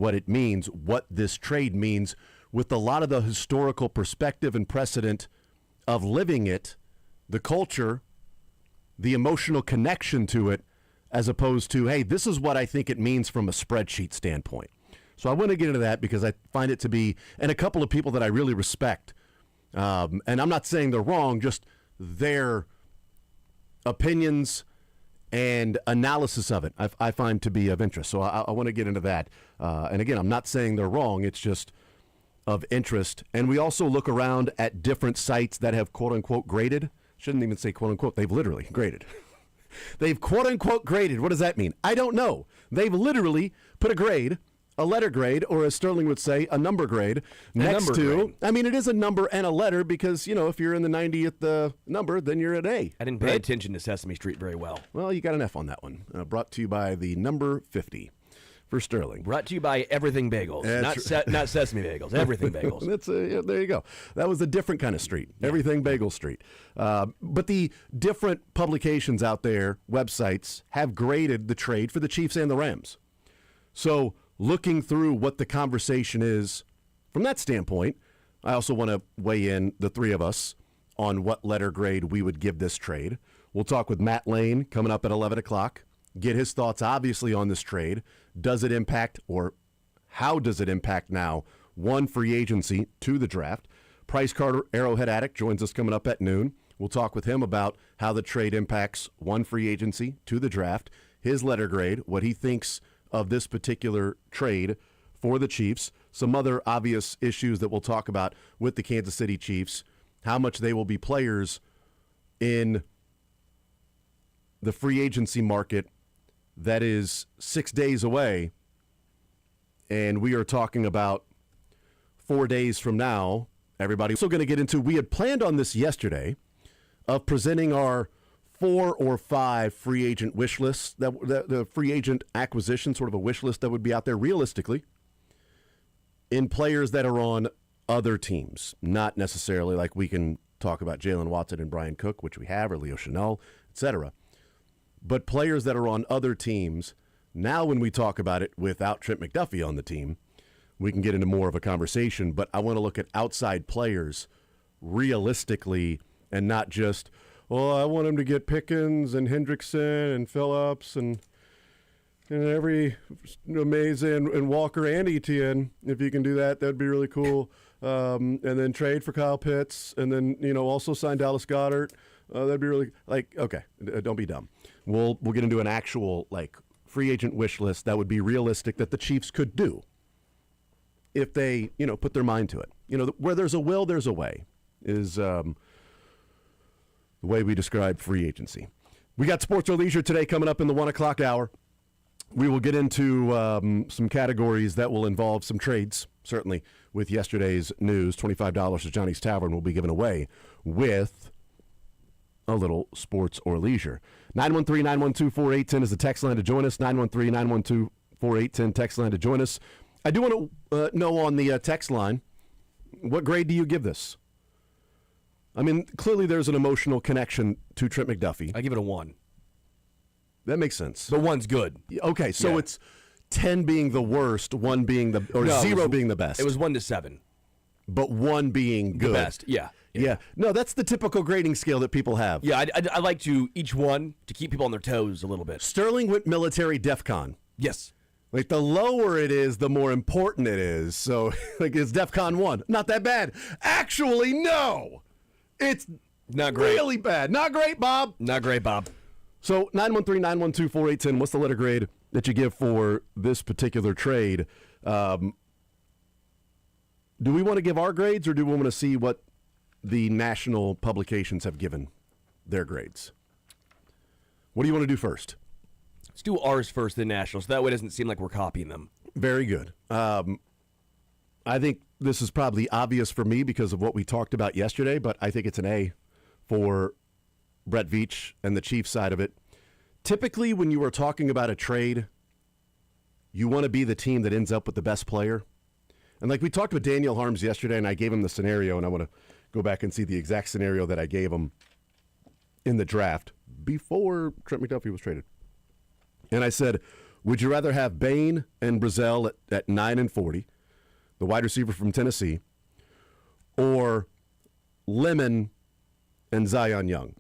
what it means, what this trade means, with a lot of the historical perspective and precedent of living it, the culture, the emotional connection to it, as opposed to, hey, this is what I think it means from a spreadsheet standpoint. So I want to get into that because I find it to be, and a couple of people that I really respect, and I'm not saying they're wrong, just their opinions and analysis of it I find to be of interest. So I want to get into that. And again, I'm not saying they're wrong. It's just of interest. And we also look around at different sites that have quote-unquote graded. Shouldn't even say quote-unquote. They've literally graded. They've quote-unquote graded. What does that mean? I don't know. They've literally put a grade, a letter grade, or as Sterling would say, a number grade next to. Grade. I mean, it is a number and a letter because, you know, if you're in the 90th number, then you're an A. I didn't pay attention to Sesame Street very well. Well, you got an F on that one. Brought to you by the number 50 for Sterling. Brought to you by Everything Bagels. Not Sesame Bagels. Everything Bagels. That's there you go. That was a different kind of street. Yeah. Everything Bagel Street. But the different publications out there, websites, have graded the trade for the Chiefs and the Rams. So looking through what the conversation is from that standpoint, I also want to weigh in, the three of us, on what letter grade we would give this trade. We'll talk with Matt Lane coming up at 11 o'clock, get his thoughts, obviously, on this trade. Does it impact, or how does it impact now, one, free agency, two, the draft? Price Carter, Arrowhead Addict, joins us coming up at noon. We'll talk with him about how the trade impacts, one, free agency, two, the draft, his letter grade, what he thinks of this particular trade for the Chiefs, some other obvious issues that we'll talk about with the Kansas City Chiefs, how much they will be players in the free agency market that is 6 days away, and we are talking about 4 days from now. Everybody, also going to get into, we had planned on this yesterday, of presenting our 4 or 5 free agent wish lists, that the free agent acquisition, sort of a wish list that would be out there realistically, in players that are on other teams, not necessarily like we can talk about Jalen Watson and Brian Cook, which we have, or Leo Chenal, etc., but players that are on other teams. Now when we talk about it without Trent McDuffie on the team, we can get into more of a conversation, but I want to look at outside players realistically and not just, oh, I want him to get Pickens and Hendrickson and Phillips and every amazing and Walker and Etienne. If you can do that, that'd be really cool. And then trade for Kyle Pitts, and then also sign Dallas Goedert. That'd be really okay. Don't be dumb. We'll get into an actual free agent wish list that would be realistic that the Chiefs could do if they put their mind to it. Where there's a will, there's a way is the way we describe free agency. We got Sports or Leisure today coming up in the 1 o'clock hour. We will get into some categories that will involve some trades, certainly with yesterday's news. $25 to Johnny's Tavern will be given away with a little Sports or Leisure. 913-912-4810 is the text line to join us. 913-912-4810 text line to join us. I do want to know on the text line, what grade do you give this? I mean, clearly there's an emotional connection to Trent McDuffie. I give it a 1. That makes sense. The 1's good. Okay, so it's 10 being the worst, 1 being or 0 being the best. It was 1 to 7. But 1 being good. The best, yeah. No, that's the typical grading scale that people have. Yeah, I like to, each one, to keep people on their toes a little bit. Sterling went military DEFCON. Yes. The lower it is, the more important it is. So, it's DEFCON 1. Not that bad. Actually, no. It's not great. Really bad. Not great, Bob. Not great, Bob. So 913-912-4810, what's the letter grade that you give for this particular trade? Do we want to give our grades, or do we want to see what the national publications have given their grades? What do you want to do first? Let's do ours first, then national, so that way it doesn't seem like we're copying them. Very good. I think this is probably obvious for me because of what we talked about yesterday, but I think it's an A for Brett Veach and the Chiefs side of it. Typically, when you are talking about a trade, you want to be the team that ends up with the best player. And we talked with Daniel Holmes yesterday, and I gave him the scenario, and I want to go back and see the exact scenario that I gave him in the draft before Trent McDuffie was traded. And I said, Would you rather have Bain and Brazel at 9 and 40, the wide receiver from Tennessee, or Lemon and Zion Young?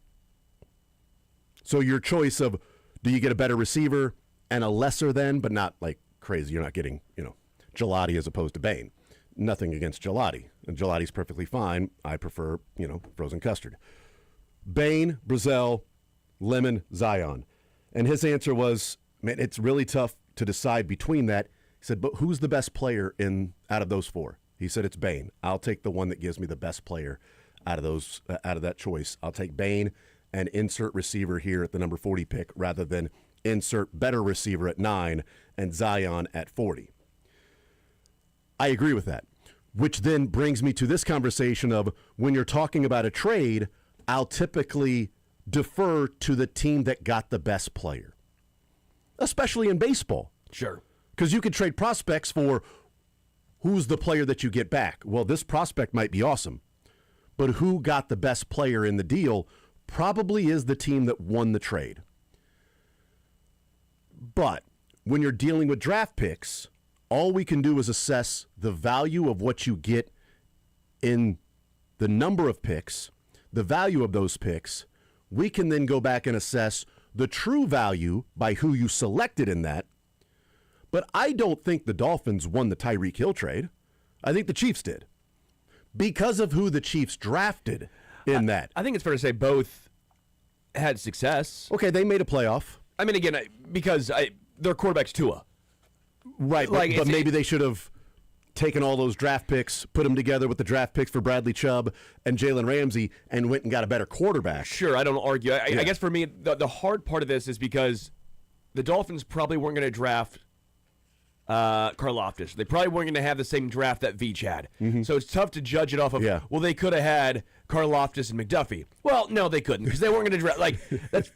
So your choice of, do you get a better receiver and a lesser than, but not like crazy. You're not getting, Gelati as opposed to Bain. Nothing against Gelati. And Gelati's perfectly fine. I prefer, frozen custard. Bain, Brazel, Lemon, Zion. And his answer was, man, it's really tough to decide between that. He said, but who's the best player out of those four? He said, it's Bain. I'll take the one that gives me the best player out of that choice. I'll take Bain and insert receiver here at the number 40 pick rather than insert better receiver at 9 and Zion at 40. I agree with that, which then brings me to this conversation of when you're talking about a trade, I'll typically defer to the team that got the best player, especially in baseball. Sure. Because you could trade prospects for who's the player that you get back. Well, this prospect might be awesome, but who got the best player in the deal probably is the team that won the trade. But when you're dealing with draft picks, all we can do is assess the value of what you get in the number of picks, the value of those picks. We can then go back and assess the true value by who you selected in that. But I don't think the Dolphins won the Tyreek Hill trade. I think the Chiefs did because of who the Chiefs drafted in that. I think it's fair to say both had success. Okay, they made a playoff. I mean, again, because their quarterback's Tua. Right, but maybe they should have taken all those draft picks, put them together with the draft picks for Bradley Chubb and Jalen Ramsey, and went and got a better quarterback. Sure, I don't argue. I guess for me, the hard part of this is because the Dolphins probably weren't going to draft Karlaftis. They probably weren't going to have the same draft that Veach had. Mm-hmm. So it's tough to judge it off of, well, they could have had Karlaftis and McDuffie. Well, no, they couldn't because they weren't going to draft.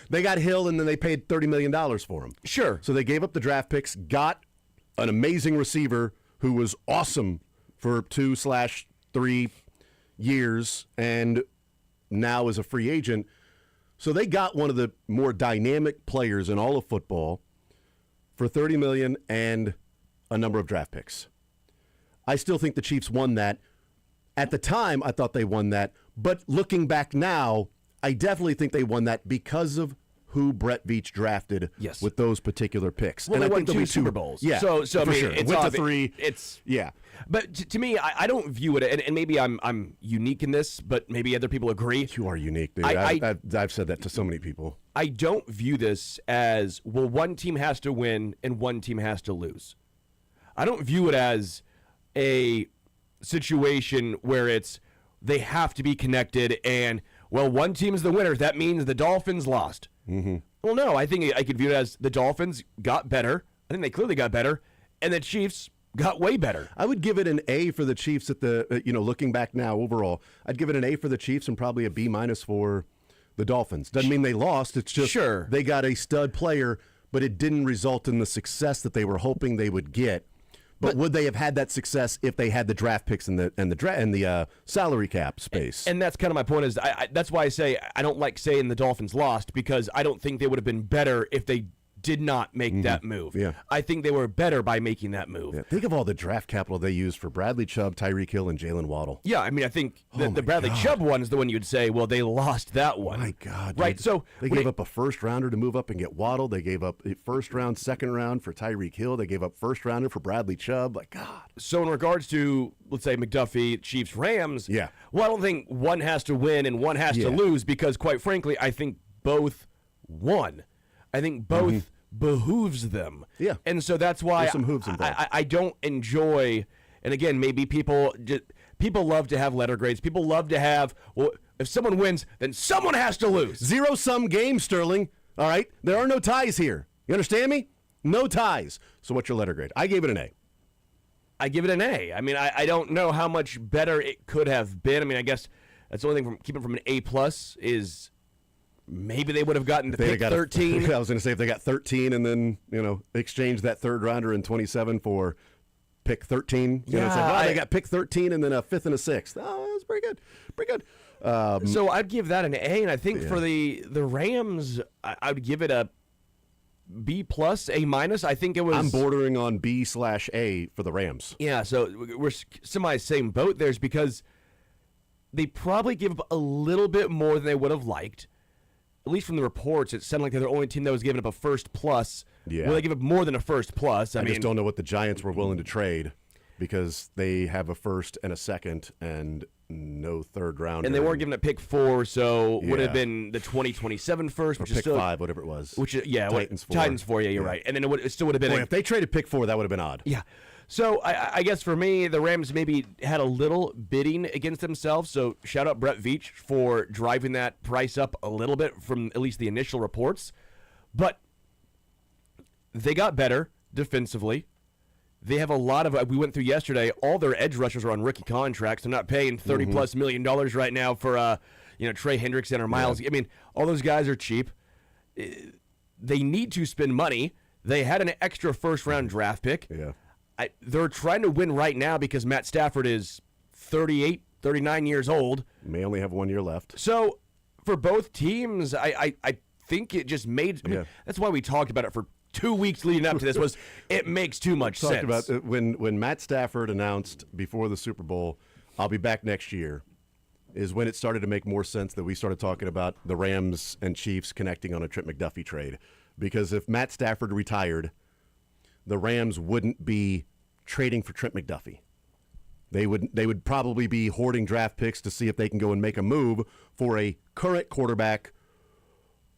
They got Hill, and then they paid $30 million for him. Sure. So they gave up the draft picks, got an amazing receiver who was awesome for 2/3 years, and now is a free agent. So they got one of the more dynamic players in all of football for $30 million and a number of draft picks. I still think the Chiefs won that. At the time, I thought they won that. But looking back now, I definitely think they won that because of who Brett Veach drafted with those particular picks. Well, and I think there'll be Super Bowls. Yeah, so I mean, sure. It's with the 3. Yeah. But to me, I don't view it, and maybe I'm unique in this, but maybe other people agree. You are unique, dude. I've said that to so many people. I don't view this as, well, one team has to win and one team has to lose. I don't view it as a situation where they have to be connected and, well, one team is the winner. That means the Dolphins lost. Mm-hmm. Well, no, I think I could view it as the Dolphins got better. I think they clearly got better, and the Chiefs got way better. I would give it an A for the Chiefs at the, looking back now overall. I'd give it an A for the Chiefs and probably a B- for the Dolphins. Doesn't mean they lost. It's just they got a stud player, but it didn't result in the success that they were hoping they would get. But would they have had that success if they had the draft picks and the salary cap space? And that's kind of my point. Is that's why I say I don't like saying the Dolphins lost, because I don't think they would have been better if they did not make that move. Yeah. I think they were better by making that move. Yeah. Think of all the draft capital they used for Bradley Chubb, Tyreek Hill, and Jalen Waddle. Yeah, I mean, I think the Bradley Chubb one is the one you'd say, well, they lost that one. My God. Right, dude. so they gave up a first-rounder to move up and get Waddle. They gave up a first-round, second-round for Tyreek Hill. They gave up first-rounder for Bradley Chubb. Like, God. So in regards to, let's say, McDuffie, Chiefs, Rams, well, I don't think one has to win and one has to lose because, quite frankly, I think both won. I think both behooves them. Yeah. And so that's why There's some hooves involved. I don't enjoy, and again, maybe people love to have letter grades. People love to have, well, if someone wins, then someone has to lose. Zero-sum game, Sterling. All right? There are no ties here. You understand me? No ties. So what's your letter grade? I gave it an A. I give it an A. I mean, I don't know how much better it could have been. I mean, I guess that's the only thing from keeping from an A+ is maybe they would have gotten the pick 13. I was going to say if they got 13 and then, exchange that third rounder in 27 for pick 13. It's like, they got pick 13 and then a 5th and a 6th. Oh, that's pretty good. Pretty good. So I'd give that an A, and I think for the Rams, I would give it a B plus, A minus. I think it was. I'm bordering on B/A for the Rams. Yeah, so we're semi same boat there, because they probably give up a little bit more than they would have liked. At least from the reports, it sounded like they're the only team that was giving up a first plus. Yeah. Well, they give up more than a first plus. I mean, just don't know what the Giants were willing to trade, because they have a first and a second and no third round. And they weren't giving up pick 4, so would have Yeah. been the 2027 first, or which pick is still 5, whatever it was. Titans 4. Yeah, you're Yeah. right. And then it still would have been. Boy, if they traded pick 4, that would have been odd. Yeah. So I guess for me, the Rams maybe had a little bidding against themselves. So shout out Brett Veach for driving that price up a little bit from at least the initial reports. But they got better defensively. They have a lot of, we went through yesterday, all their edge rushers are on rookie contracts. They're not paying $30+ million right now for Trey Hendrickson or Miles. Yeah. I mean, all those guys are cheap. They need to spend money. They had an extra first-round draft pick. Yeah. They're trying to win right now because Matt Stafford is 38, 39 years old. May only have 1 year left. So for both teams, I think it just made, that's why we talked about it for 2 weeks leading up to this, was it makes too much sense. Talked about it when Matt Stafford announced before the Super Bowl, I'll be back next year, is when it started to make more sense that we started talking about the Rams and Chiefs connecting on a Trent McDuffie trade. Because if Matt Stafford retired, the Rams wouldn't be trading for Trent McDuffie. They would probably be hoarding draft picks to see if they can go and make a move for a current quarterback,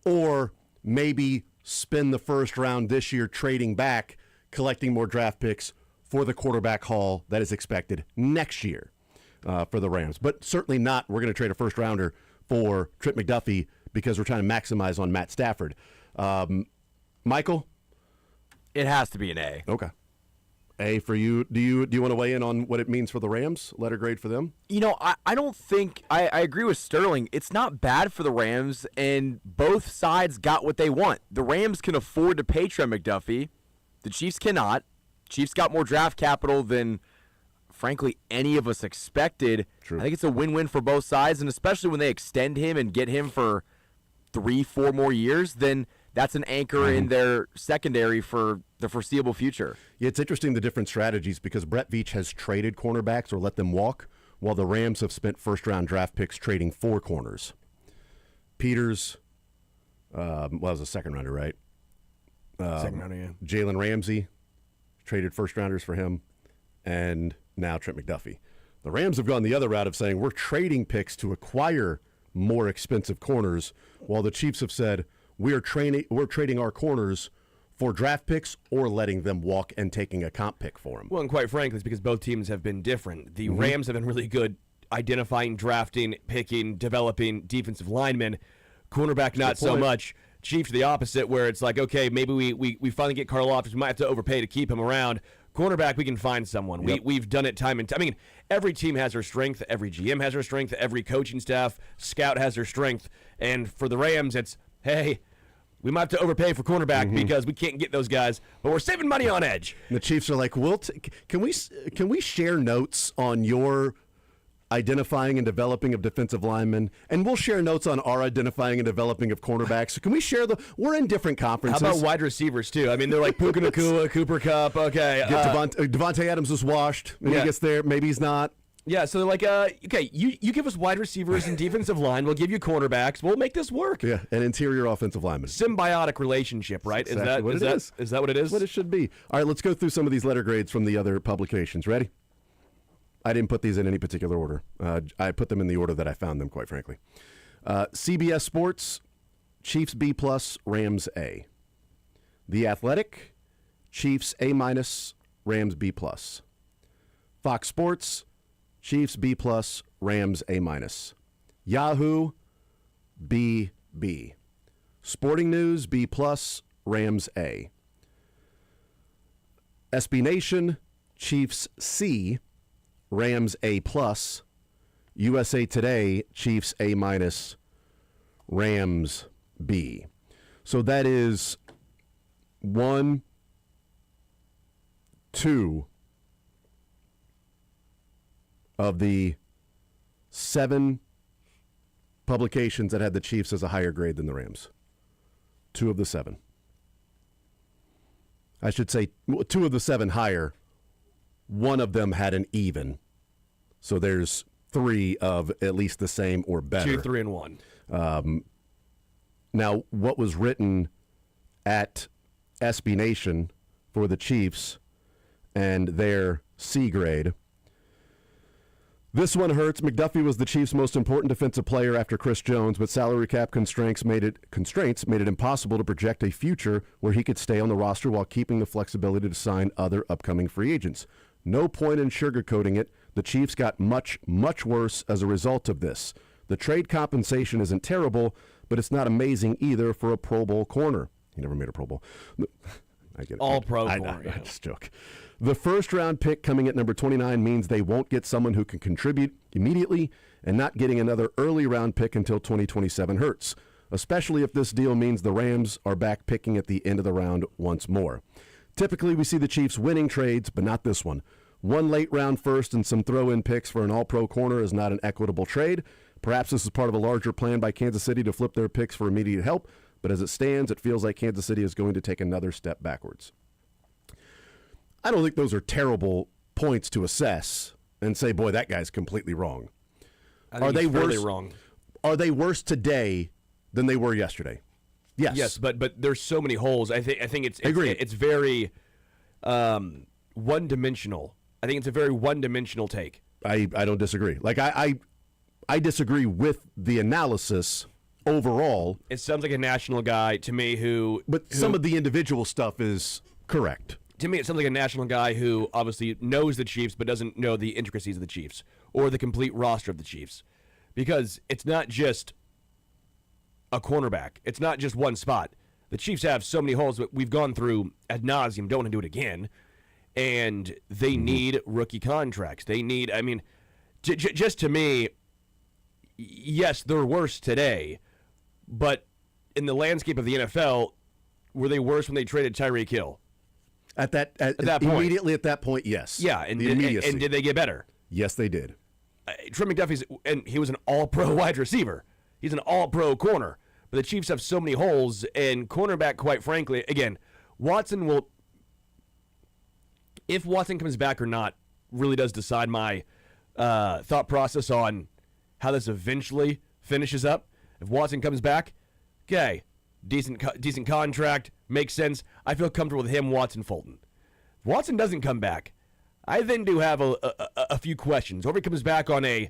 or maybe spend the first round this year trading back, collecting more draft picks for the quarterback haul that is expected next year for the Rams. But certainly not, we're going to trade a first rounder for Trent McDuffie because we're trying to maximize on Matt Stafford. Michael? It has to be an A. Okay. A for you. Do you want to weigh in on what it means for the Rams? Letter grade for them? You know, I don't think – I agree with Sterling. It's not bad for the Rams, and both sides got what they want. The Rams can afford to pay Trent McDuffie. The Chiefs cannot. Chiefs got more draft capital than, frankly, any of us expected. True. I think it's a win-win for both sides, and especially when they extend him and get him for 3-4 more years, then that's an anchor in their secondary for the foreseeable future. Yeah, it's interesting, the different strategies, because Brett Veach has traded cornerbacks or let them walk, while the Rams have spent first-round draft picks trading 4 corners. Peters, was a second-rounder, right? Second rounder, yeah. Jalen Ramsey, traded first-rounders for him, and now Trent McDuffie. The Rams have gone the other route of saying we're trading picks to acquire more expensive corners, while the Chiefs have said we're trading our corners for draft picks or letting them walk and taking a comp pick for them. Well, and quite frankly, it's because both teams have been different. The Rams have been really good identifying, drafting, picking, developing defensive linemen. Cornerback, not so much. Chiefs the opposite, where it's like, okay, maybe we finally get Carl Loftus. We might have to overpay to keep him around. Cornerback, we can find someone. Yep. We've done it time and time. I mean, every team has their strength. Every GM has their strength. Every coaching staff, scout has their strength. And for the Rams, it's, hey, we might have to overpay for cornerback because we can't get those guys, but we're saving money on edge. And the Chiefs are like, can we share notes on your identifying and developing of defensive linemen, and we'll share notes on our identifying and developing of cornerbacks. So can we share we're in different conferences. How about wide receivers, too? I mean, they're like Puka Nacua, Cooper Kupp, okay. Devontae Adams was washed. Maybe he gets there, maybe he's not. Yeah, so they're like, okay, you give us wide receivers and defensive line. We'll give you cornerbacks. We'll make this work. Yeah, an interior offensive lineman. Symbiotic relationship, right? That's exactly what it is. Is that what it is? What it should be. All right, let's go through some of these letter grades from the other publications. Ready? I didn't put these in any particular order. I put them in the order that I found them, quite frankly. CBS Sports, Chiefs B+, Rams A. The Athletic, Chiefs A-, Rams B+. Fox Sports, Chiefs B+, Rams A-. Yahoo, B. Sporting News, B+, Rams A. SB Nation, Chiefs C, Rams A+. USA Today, Chiefs A-, Rams B. So that is 1, 2 of the 7 publications that had the Chiefs as a higher grade than the Rams. 2 of the 7. I should say 2 of the 7 higher. One of them had an even. So there's 3 of at least the same or better. 2, 3, and 1. Now, what was written at SB Nation for the Chiefs and their C grade. This one hurts. McDuffie was the Chiefs' most important defensive player after Chris Jones, but salary cap constraints made it impossible to project a future where he could stay on the roster while keeping the flexibility to sign other upcoming free agents. No point in sugarcoating it. The Chiefs got much, much worse as a result of this. The trade compensation isn't terrible, but it's not amazing either for a Pro Bowl corner. He never made a Pro Bowl. I get it. All Pro I corner. I just joke. The first-round pick coming at number 29 means they won't get someone who can contribute immediately, and not getting another early-round pick until 2027 hurts, especially if this deal means the Rams are back picking at the end of the round once more. Typically, we see the Chiefs winning trades, but not this one. One late-round first and some throw-in picks for an all-pro corner is not an equitable trade. Perhaps this is part of a larger plan by Kansas City to flip their picks for immediate help, but as it stands, it feels like Kansas City is going to take another step backwards. I don't think those are terrible points to assess and say, boy, that guy's completely wrong. Are they worse? Wrong. Are they worse today than they were yesterday? Yes. Yes, but there's so many holes. I think it's Agreed. It's very one-dimensional. I think it's a very one-dimensional take. I don't disagree. Like I disagree with the analysis overall. It sounds like a national guy to me But some of the individual stuff is correct. To me, it sounds like a national guy who obviously knows the Chiefs but doesn't know the intricacies of the Chiefs or the complete roster of the Chiefs. Because it's not just a cornerback. It's not just one spot. The Chiefs have so many holes that we've gone through ad nauseum. Don't want to do it again. And they need rookie contracts. They need, I mean, just to me, yes, they're worse today. But in the landscape of the NFL, were they worse when they traded Tyreek Hill? At that point. Immediately at that point, yes. Yeah, and did they get better? Yes, they did. Trey McDuffie's, and he was an all-pro wide receiver. He's an all-pro corner. But the Chiefs have so many holes, and cornerback, quite frankly, again, Watson will, if Watson comes back or not, really does decide my thought process on how this eventually finishes up. If Watson comes back, okay, decent contract, makes sense. I feel comfortable with him, Watson, Fulton. If Watson doesn't come back, I then do have a few questions. Or if he comes back on I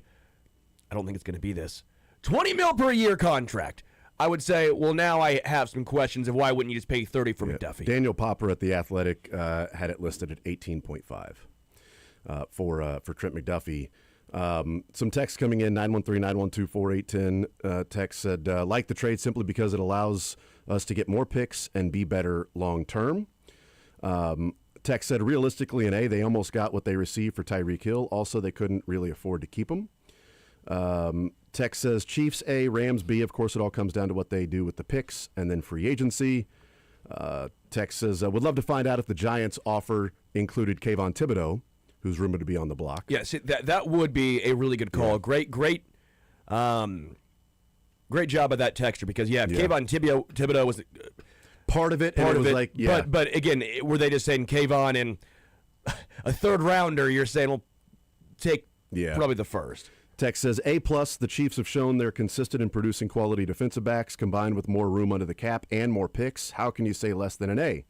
don't think it's going to be this, $20 million per year contract, I would say, well, now I have some questions of why wouldn't you just pay $30 for McDuffie? Daniel Popper at The Athletic had it listed at 18.5 for Trent McDuffie. Some text coming in, 913-912-4810. Text said, like the trade simply because it allows us to get more picks and be better long-term. Text said, realistically in A, they almost got what they received for Tyreek Hill. Also, they couldn't really afford to keep him. Text says, Chiefs A, Rams B. Of course, it all comes down to what they do with the picks and then free agency. Text says, would love to find out if the Giants' offer included Kayvon Thibodeau, who's rumored to be on the block. Yeah, see, that would be a really good call. Yeah. Great job of that texter because, Kayvon Thibodeau was part of it. But again, were they just saying Kayvon and a third rounder, you're saying, well, take probably the first. Text says, A+, the Chiefs have shown they're consistent in producing quality defensive backs combined with more room under the cap and more picks. How can you say less than an A?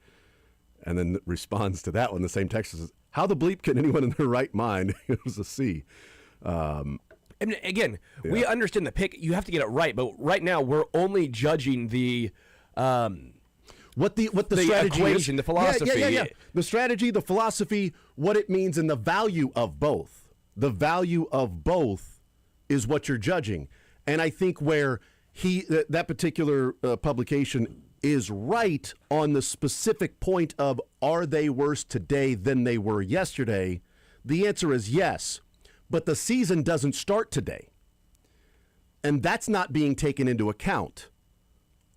And then responds to that one, the same text says, how the bleep can anyone in their right mind? It was a C. And again, we understand the pick. You have to get it right. But right now, we're only judging the what the strategy equation, is. The philosophy. Yeah. The strategy, the philosophy, what it means, and the value of both. The value of both is what you're judging. And I think where that particular publication is right on the specific point of are they worse today than they were yesterday, the answer is yes. But the season doesn't start today. And that's not being taken into account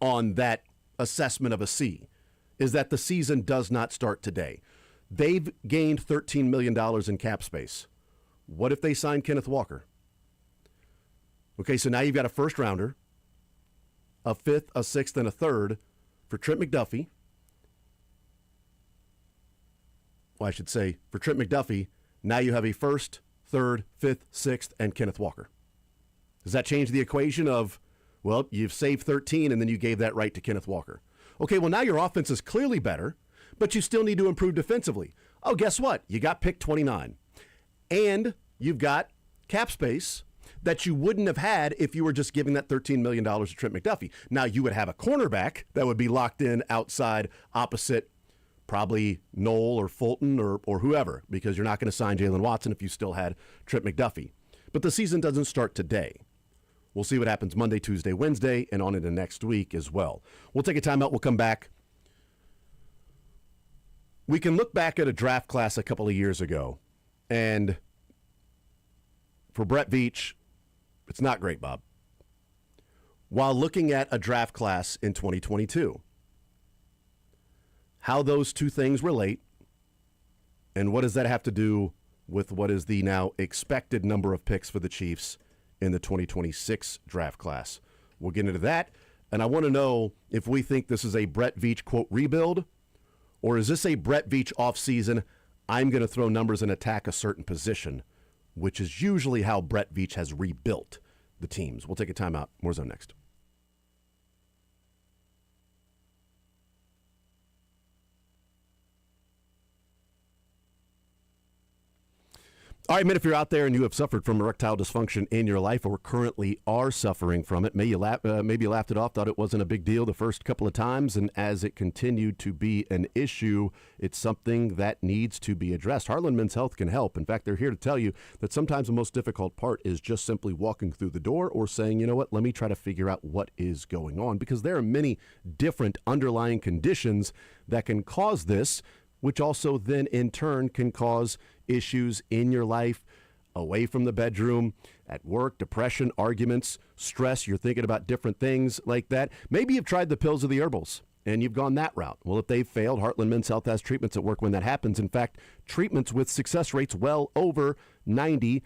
on that assessment of a C, is that the season does not start today. They've gained $13 million in cap space. What if they sign Kenneth Walker? Okay, so now you've got a first rounder, a fifth, a sixth, and a third for Trent McDuffie. well, I should say, for Trent McDuffie, now you have a first, third, fifth, sixth, and Kenneth Walker. Does that change the equation of, well, you've saved 13 and then you gave that right to Kenneth Walker? Okay, well, now your offense is clearly better, but you still need to improve defensively. Oh, guess what? You got pick 29. And you've got cap space that you wouldn't have had if you were just giving that $13 million to Trent McDuffie. Now, you would have a cornerback that would be locked in outside opposite probably Knoll or Fulton or whoever, because you're not going to sign Jalen Watson if you still had Trent McDuffie. But the season doesn't start today. We'll see what happens Monday, Tuesday, Wednesday, and on into next week as well. We'll take a timeout. We'll come back. We can look back at a draft class a couple of years ago, and for Brett Veach, it's not great, Bob. While looking at a draft class in 2022, how those two things relate, and what does that have to do with what is the now expected number of picks for the Chiefs in the 2026 draft class. We'll get into that, and I want to know if we think this is a Brett Veach, quote, rebuild, or is this a Brett Veach offseason, I'm going to throw numbers and attack a certain position, which is usually how Brett Veach has rebuilt the teams. We'll take a timeout. More Zone next. All right, man, if you're out there and you have suffered from erectile dysfunction in your life or currently are suffering from it, maybe you laughed it off, thought it wasn't a big deal the first couple of times, and as it continued to be an issue, it's something that needs to be addressed. Heartland Men's Health can help. In fact, they're here to tell you that sometimes the most difficult part is just simply walking through the door or saying, you know what, let me try to figure out what is going on, because there are many different underlying conditions that can cause this, which also then in turn can cause issues in your life, away from the bedroom, at work, depression, arguments, stress. You're thinking about different things like that. Maybe you've tried the pills or the herbals and you've gone that route. Well, if they've failed, Heartland Men's Health has treatments that work when that happens. In fact, treatments with success rates well over 90%.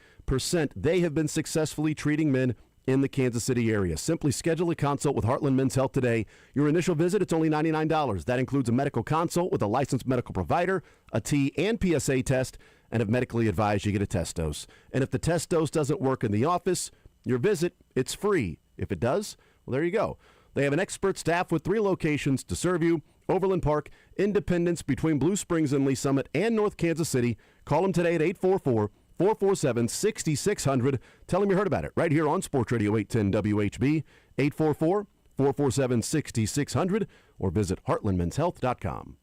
They have been successfully treating men in the Kansas City area. Simply schedule a consult with Heartland Men's Health today. Your initial visit, it's only $99. That includes a medical consult with a licensed medical provider, a T and PSA test, and if medically advised, you get a test dose. And if the test dose doesn't work in the office, your visit, it's free. If it does, well, there you go. They have an expert staff with 3 locations to serve you: Overland Park, Independence, between Blue Springs and Lee Summit, and North Kansas City. Call them today at 844-447-6600. Tell them you heard about it right here on Sports Radio 810 WHB, 844-447-6600, or visit heartlandmenshealth.com.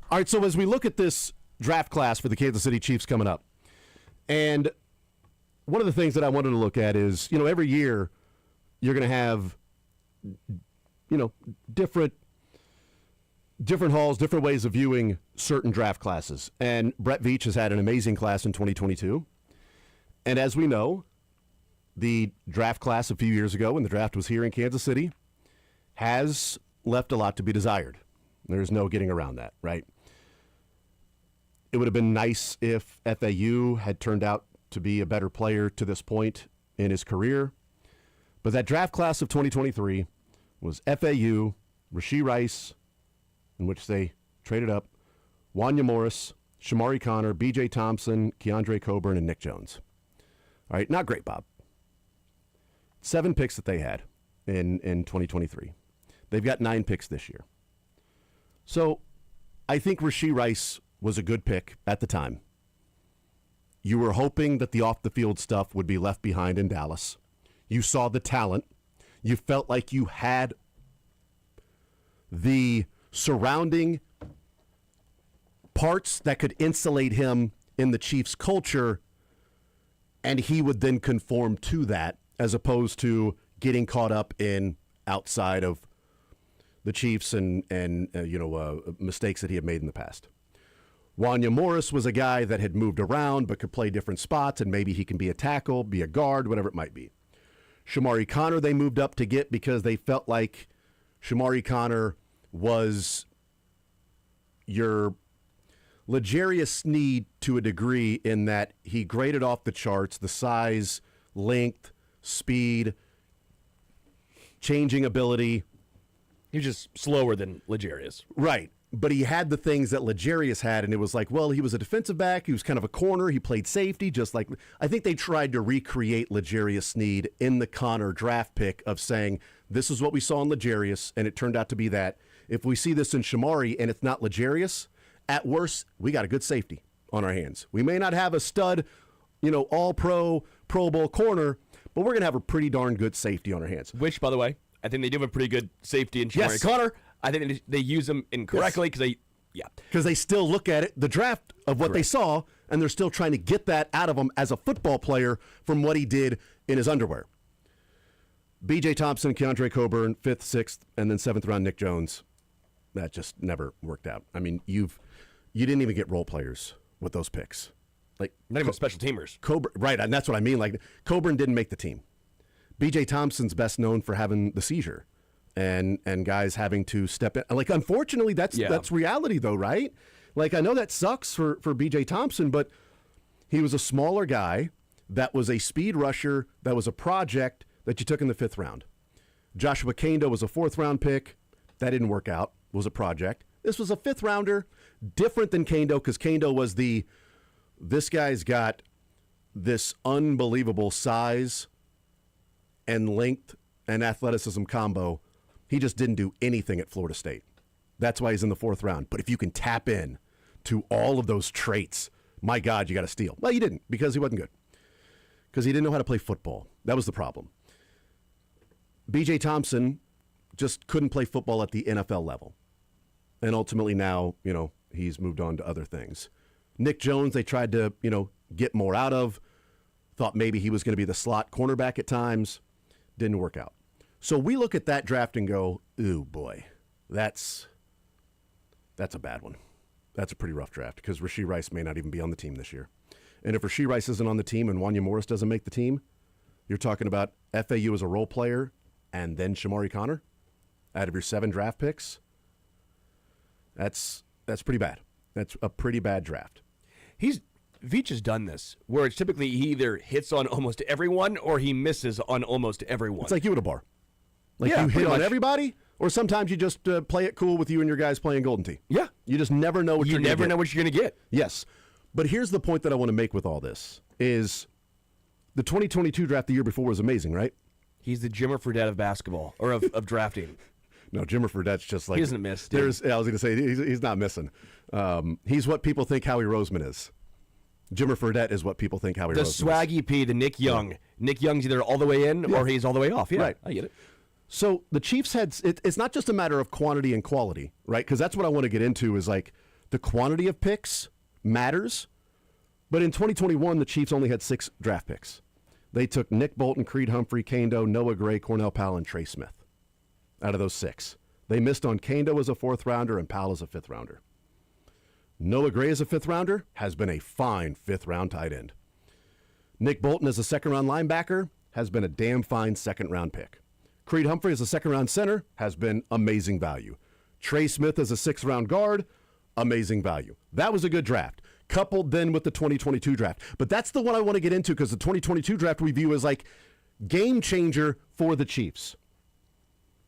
All right, so as we look at this draft class for the Kansas City Chiefs coming up, and one of the things that I wanted to look at is, every year you're going to have, different halls, different ways of viewing certain draft classes. And Brett Veach has had an amazing class in 2022. And as we know, the draft class a few years ago when the draft was here in Kansas City has left a lot to be desired. There's no getting around that, right? It would have been nice if FAU had turned out to be a better player to this point in his career. But that draft class of 2023 was FAU, Rashee Rice, in which they traded up, Wanya Morris, Shamari Connor, B.J. Thompson, Keandre Coburn, and Nick Jones. All right, not great, Bob. 7 picks that they had in 2023. They've got 9 picks this year. So I think Rashee Rice was a good pick at the time. You were hoping that the off-the-field stuff would be left behind in Dallas. You saw the talent. You felt like you had the surrounding parts that could insulate him in the Chiefs' culture, and he would then conform to that as opposed to getting caught up in outside of the Chiefs and mistakes that he had made in the past. Wanya Morris was a guy that had moved around but could play different spots, and maybe he can be a tackle, be a guard, whatever it might be. Shamari Connor they moved up to get because they felt like Shamari Connor was your L'Jarius Sneed to a degree in that he graded off the charts, the size, length, speed, changing ability. He was just slower than L'Jarius. Right. But he had the things that L'Jarius had, and it was like, well, he was a defensive back. He was kind of a corner. He played safety, just like I think they tried to recreate L'Jarius Sneed in the Connor draft pick of saying, this is what we saw in L'Jarius, and it turned out to be that. If we see this in Shamari and it's not L'Jarius, at worst, we got a good safety on our hands. We may not have a stud, all-pro, Pro Bowl corner, but we're going to have a pretty darn good safety on our hands. Which, by the way, I think they do have a pretty good safety in Shamari Connor. I think they use them incorrectly because they still look at it, the draft of what they saw, and they're still trying to get that out of him as a football player from what he did in his underwear. B.J. Thompson, Keandre Coburn, 5th, 6th, and then 7th round Nick Jones. That just never worked out. I mean, you didn't even get role players with those picks. Like not even special teamers. Coburn, right, and that's what I mean. Like Coburn didn't make the team. B.J. Thompson's best known for having the seizure. And guys having to step in. Like, unfortunately, that's reality, though, right? Like, I know that sucks for B.J. Thompson, but he was a smaller guy that was a speed rusher, that was a project that you took in the 5th round. Joshua Kando was a 4th-round pick. That didn't work out. Was a project. This was a 5th-rounder, different than Kando, because Kando was this guy's got this unbelievable size and length and athleticism combo. He just didn't do anything at Florida State. That's why he's in the 4th round. But if you can tap in to all of those traits, my God, you got to steal. Well, you didn't because he wasn't good. Because he didn't know how to play football. That was the problem. B.J. Thompson just couldn't play football at the NFL level. And ultimately now, he's moved on to other things. Nick Jones, they tried to, get more out of. Thought maybe he was going to be the slot cornerback at times. Didn't work out. So we look at that draft and go, ooh, boy, that's a bad one. That's a pretty rough draft because Rashee Rice may not even be on the team this year. And if Rashee Rice isn't on the team and Wanya Morris doesn't make the team, you're talking about FAU as a role player and then Shamari Connor out of your 7 draft picks. That's pretty bad. That's a pretty bad draft. Veach has done this where it's typically he either hits on almost everyone or he misses on almost everyone. It's like you at a bar. Like you hit on everybody, or sometimes you just play it cool with you and your guys playing Golden Tee. Yeah. You just never know what you're going to get. You never know what you're going to get. Yes. But here's the point that I want to make with all this is the 2022 draft the year before was amazing, right? He's the Jimmer Fredette of basketball, or of drafting. No, Jimmer Fredette's just like... He doesn't miss. I was going to say, he's not missing. He's what people think Howie Roseman is. Jimmer Fredette is what people think Howie Roseman is. The swaggy P, the Nick Young. Yeah. Nick Young's either all the way in or he's all the way off. Yeah, right. I get it. So the Chiefs had... It's not just a matter of quantity and quality, right? Because that's what I want to get into is like the quantity of picks matters. But in 2021, the Chiefs only had 6 draft picks. They took Nick Bolton, Creed Humphrey, Kane Doe, Noah Gray, Cornell Powell, and Trey Smith out of those 6. They missed on Kane Doe as a 4th rounder and Powell as a 5th rounder. Noah Gray as a 5th rounder has been a fine 5th round tight end. Nick Bolton as a 2nd round linebacker has been a damn fine 2nd round pick. Creed Humphrey as a 2nd round center has been amazing value. Trey Smith as a 6th round guard, amazing value. That was a good draft, coupled then with the 2022 draft. But that's the one I want to get into because the 2022 draft we view as like game changer for the Chiefs.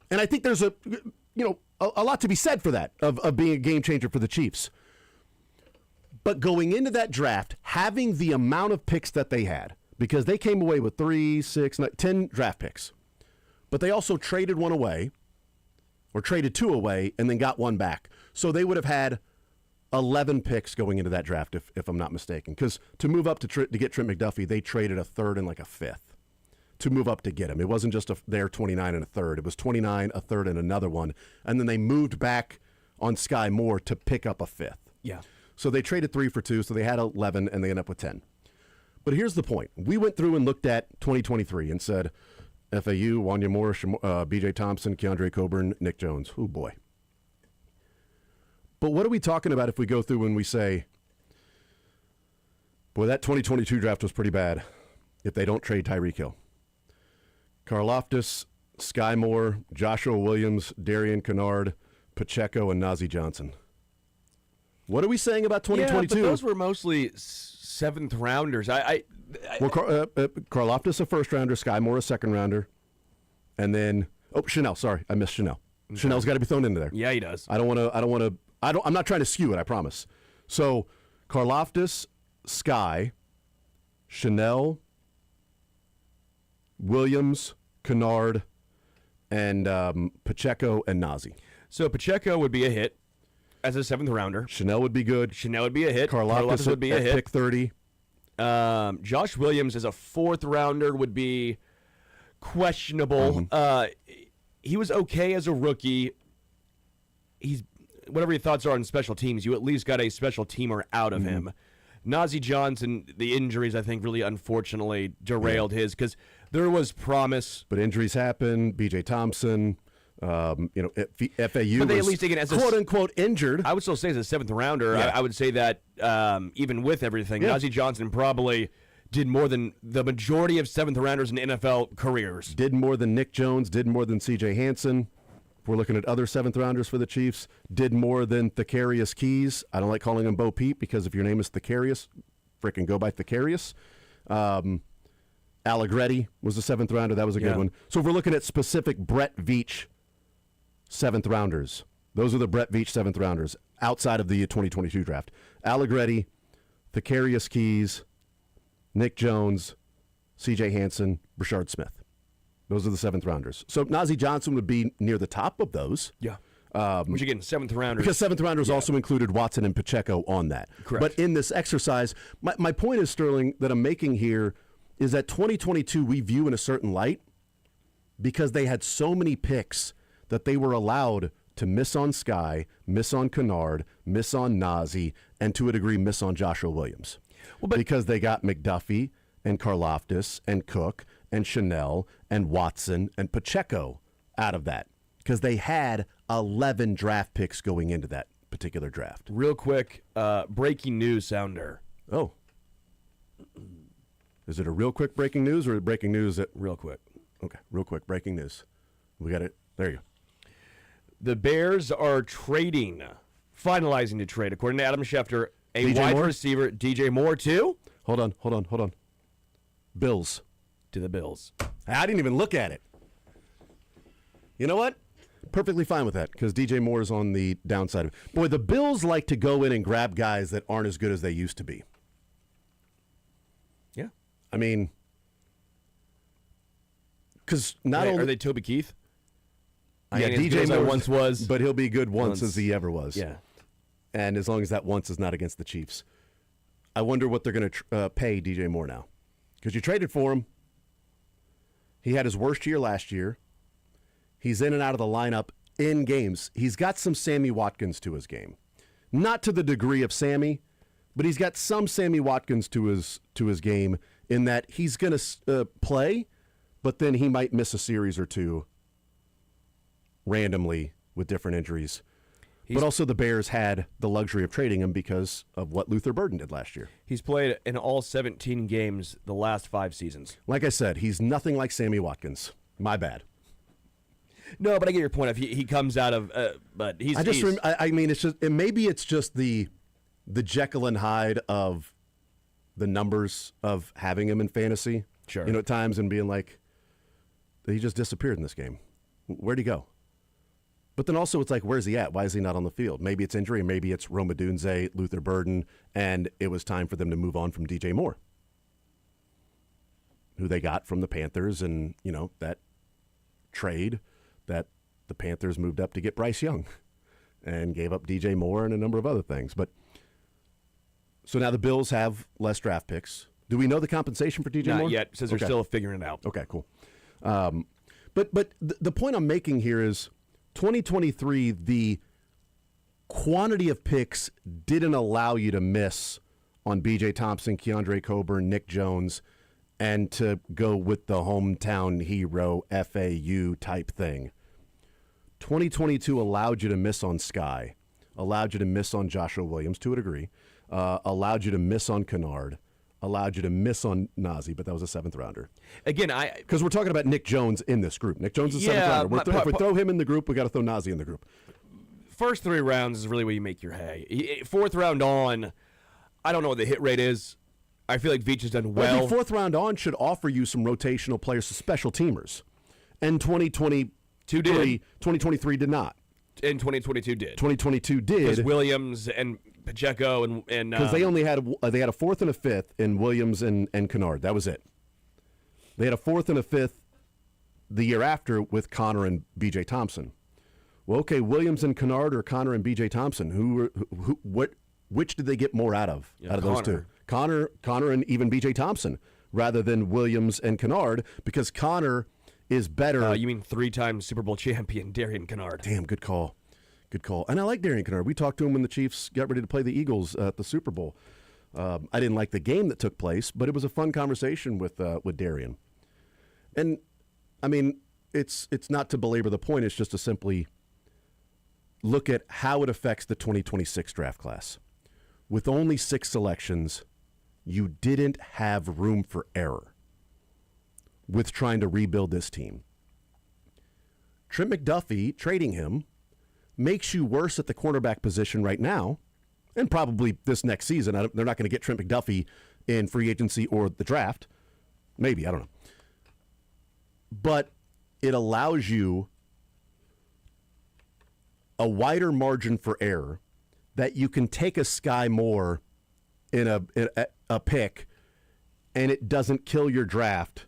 And I think there's a lot to be said for that, of being a game changer for the Chiefs. But going into that draft, having the amount of picks that they had, because they came away with 3, 6, 9, 10 draft picks, but they also traded one away, or traded 2 away, and then got 1 back. So they would have had 11 picks going into that draft, if I'm not mistaken. Because to move up to get Trent McDuffie, they traded a 3rd and like a 5th to move up to get him. It wasn't just their 29 and a 3rd. It was 29, a 3rd, and another one. And then they moved back on Sky Moore to pick up a 5th. Yeah. So they traded 3 for 2, so they had 11, and they ended up with 10. But here's the point. We went through and looked at 2023 and said, FAU, Wanya Moore, B.J. Thompson, Keandre Coburn, Nick Jones. Oh, boy. But what are we talking about if we go through and we say, boy, that 2022 draft was pretty bad if they don't trade Tyreek Hill? Karlaftis, Sky Moore, Joshua Williams, Darian Kennard, Pacheco, and Najee Johnson. What are we saying about 2022? Yeah, but those were mostly 7th rounders. Karlaftis a 1st rounder, Sky Moore a 2nd rounder, and then Chanel. Sorry, I missed Chanel. Okay. Chanel's got to be thrown into there. Yeah, he does. I'm not trying to skew it. I promise. So Karlaftis, Sky, Chanel, Williams, Kennard, and Pacheco and Najee. So Pacheco would be a hit as a 7th rounder. Chanel would be good. Chanel would be a hit. Karlaftis would be a hit. Pick 30. Josh Williams as a 4th rounder would be questionable. He was okay as a rookie. He's whatever your thoughts are on special teams, you at least got a special teamer out of him. Najee Johnson, the injuries I think really unfortunately derailed his because there was promise. But injuries happen. B.J. Thompson. FAU but they was at least as quote unquote injured. I would still say as a 7th rounder. Yeah. I would say that even with everything, Najee Johnson probably did more than the majority of 7th rounders in NFL careers. Did more than Nick Jones. Did more than C.J. Hansen. If we're looking at other 7th rounders for the Chiefs, did more than Thacarius Keys. I don't like calling him Bo Peep because if your name is Thacarius, frickin' go by Thacarius. Allegretti was a 7th rounder. That was a good one. So if we're looking at specific Brett Veach 7th rounders, those are the Brett Veach 7th rounders outside of the 2022 draft. Allegretti, Thacarius Keys, Nick Jones, C.J. Hansen, Brashard Smith. Those are the 7th rounders. So Najee Johnson would be near the top of those. Yeah. Which again, 7th rounders. Because 7th rounders also included Watson and Pacheco on that. Correct. But in this exercise, my point is, Sterling, that I'm making here is that 2022 we view in a certain light because they had so many picks that they were allowed to miss on Sky, miss on Kennard, miss on Najee, and to a degree miss on Joshua Williams. Because they got McDuffie and Karlaftis and Cook and Chanel and Watson and Pacheco out of that because they had 11 draft picks going into that particular draft. Real quick, breaking news sounder. Oh. Is it a real quick breaking news or breaking news that... Real quick. Okay, real quick breaking news. We got it. There you go. The Bears are finalizing the trade, according to Adam Schefter, a DJ wide Moore? receiver, DJ Moore, too? Hold on. Bills. To the Bills. I didn't even look at it. You know what? Perfectly fine with that because DJ Moore is on the downside of it. Boy, the Bills like to go in and grab guys that aren't as good as they used to be. Yeah. I mean, because not only... Are they Toby Keith? Yeah, DJ Moore Moore once was. But he'll be good once as he ever was. Yeah. And as long as that once is not against the Chiefs. I wonder what they're going to pay DJ Moore now. Because you traded for him. He had his worst year last year. He's in and out of the lineup in games. He's got some Sammy Watkins to his game. Not to the degree of Sammy, but he's got some Sammy Watkins to his game in that he's going to play, but then he might miss a series or two randomly with different injuries. But also the Bears had the luxury of trading him because of what Luther Burden did last year. He's played in all 17 games the last 5 seasons. Like I said, he's nothing like Sammy Watkins. My bad. No, but I get your point. If he comes out of, but he's. I mean, it's just maybe it's just the Jekyll and Hyde of the numbers of having him in fantasy. Sure. At times and being like, he just disappeared in this game. Where'd he go? But then also it's like, where's he at? Why is he not on the field? Maybe it's injury, maybe it's Rome Odunze, Luther Burden, and it was time for them to move on from DJ Moore, who they got from the Panthers, and that trade that the Panthers moved up to get Bryce Young and gave up DJ Moore and a number of other things. But so now the Bills have less draft picks. Do we know the compensation for DJ Moore? Not yet. Says they're still figuring it out. Okay, cool. But the point I'm making here is 2023, the quantity of picks didn't allow you to miss on B.J. Thompson, Keandre Coburn, Nick Jones, and to go with the hometown hero FAU type thing. 2022 allowed you to miss on Sky, allowed you to miss on Joshua Williams to a degree, allowed you to miss on Kennard, allowed you to miss on Nazi, but that was a 7th rounder. Again, because we're talking about Nick Jones in this group. Nick Jones is a 7th rounder. If we throw him in the group, we got to throw Nazi in the group. First 3 rounds is really where you make your hay. 4th round on, I don't know what the hit rate is. I feel like Veach has done well. I think 4th round on should offer you some rotational players, some special teamers. And 2023 did not. And 2022 did. 2022 did. Because Williams and Pacheco and because they only had a 4th and a 5th in Williams and Kennard. That was it. They had a 4th and a 5th the year after with Connor and B.J. Thompson. Well, okay, Williams and Kennard or Connor and B.J. Thompson. Which did they get more out of those two? Connor and even B.J. Thompson rather than Williams and Kennard, because Connor is better. You mean 3-time Super Bowl champion Darian Kennard? Damn, good call. Good call. And I like Darian Kennard. We talked to him when the Chiefs got ready to play the Eagles at the Super Bowl. I didn't like the game that took place, but it was a fun conversation with Darian. And, I mean, it's not to belabor the point. It's just to simply look at how it affects the 2026 draft class. With only 6 selections, you didn't have room for error with trying to rebuild this team. Trent McDuffie, trading him, makes you worse at the cornerback position right now, and probably this next season. They're not going to get Trent McDuffie in free agency or the draft. Maybe, I don't know. But it allows you a wider margin for error that you can take a Sky Moore in a pick, and it doesn't kill your draft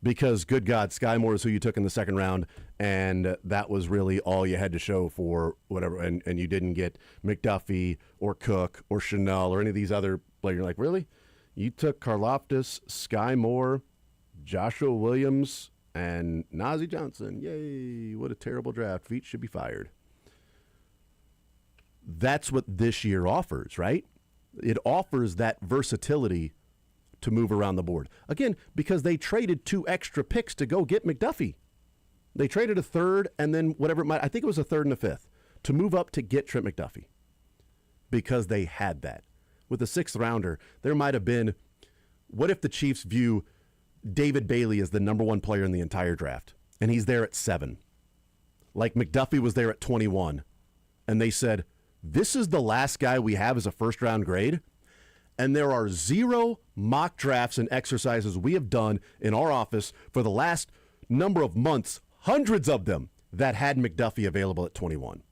because, good God, Sky Moore is who you took in the 2nd round, and that was really all you had to show for whatever, and you didn't get McDuffie or Cook or Chanel or any of these other players. You're like, really? You took Karlaftis, Sky Moore, Joshua Williams, and Nazi Johnson. Yay, what a terrible draft. Veach should be fired. That's what this year offers, right? It offers that versatility to move around the board. Again, because they traded 2 extra picks to go get McDuffie. They traded a 3rd and then whatever it might, I think it was a 3rd and a 5th, to move up to get Trent McDuffie because they had that. With a 6th rounder, there might have been, what if the Chiefs view David Bailey as the number 1 player in the entire draft, and he's there at 7? Like McDuffie was there at 21, and they said, this is the last guy we have as a 1st round grade, and there are 0 mock drafts and exercises we have done in our office for the last number of months, hundreds of them, that had McDuffie available at 21.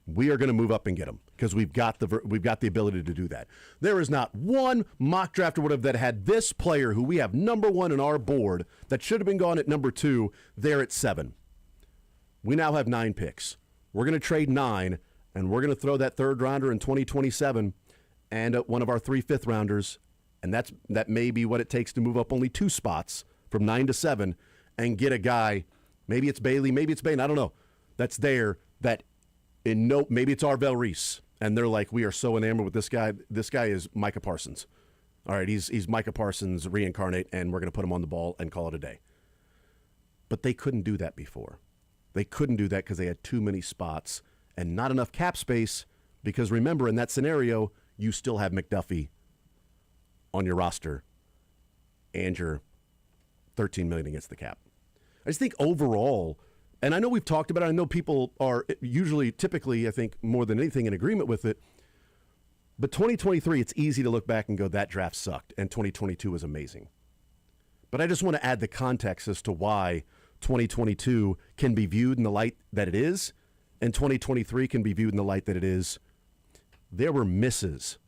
We are going to move up and get him because we've got the ability to do that. There is not one mock draft or whatever that had this player who we have number 1 in our board that should have been gone at number 2 there at 7. We now have 9 picks. We're going to trade 9, and we're going to throw that 3rd rounder in 2027 and one of our 3 5th rounders, and that may be what it takes to move up only 2 spots from 9 to 7 and get a guy. Maybe it's Bailey, maybe it's Bain, I don't know. That's there. Maybe it's Arvell Reese, and they're like, we are so enamored with this guy. This guy is Micah Parsons. All right, he's Micah Parsons reincarnate, and we're going to put him on the ball and call it a day. But they couldn't do that before. They couldn't do that because they had too many spots and not enough cap space, because remember, in that scenario, you still have McDuffie on your roster and you're $13 million against the cap. I just think overall, and I know we've talked about it, I know people are typically, I think, more than anything in agreement with it, but 2023, it's easy to look back and go, that draft sucked, and 2022 was amazing. But I just want to add the context as to why 2022 can be viewed in the light that it is, and 2023 can be viewed in the light that it is. There were misses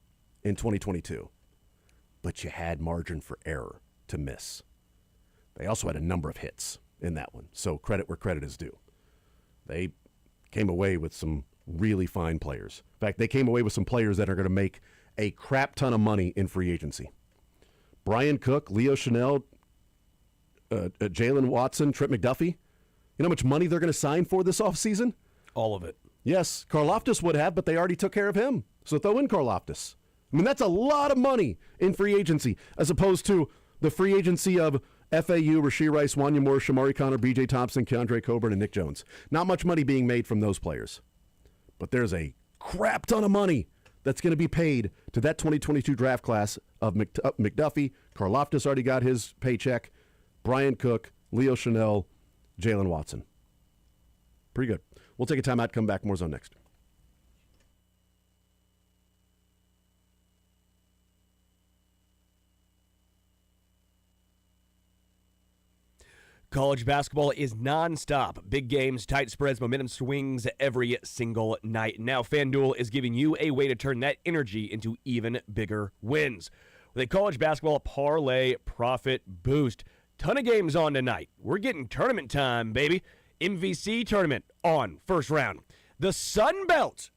in 2022, but you had margin for error to miss. They also had a number of hits in that one, so credit where credit is due. They came away with some really fine players. In fact, they came away with some players that are going to make a crap ton of money in free agency. Brian Cook, Leo Chanel, Jalen Watson, Trent McDuffie. You know how much money they're going to sign for this offseason? All of it. Yes, Karlaftis would have, but they already took care of him. So throw in Karlaftis. I mean, that's a lot of money in free agency, as opposed to the free agency of FAU, Rashee Rice, Wanya Moore, Shamari Connor, B.J. Thompson, Keandre Coburn, and Nick Jones. Not much money being made from those players. But there's a crap ton of money that's going to be paid to that 2022 draft class of McDuffie. Karlaftis already got his paycheck. Brian Cook, Leo Chanel, Jalen Watson. Pretty good. We'll take a timeout, come back, more Zone next. College basketball is nonstop. Big games, tight spreads, momentum swings every single night. Now FanDuel is giving you a way to turn that energy into even bigger wins. With a college basketball parlay profit boost. Ton of games on tonight. We're getting tournament time, baby. MVC tournament on first round. The Sun Belt,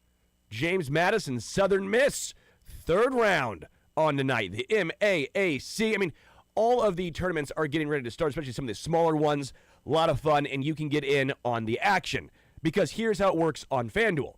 James Madison, Southern Miss, third round on tonight. The MAAC. I mean, all of the tournaments are getting ready to start, especially some of the smaller ones. A lot of fun, and you can get in on the action. Because here's how it works on FanDuel.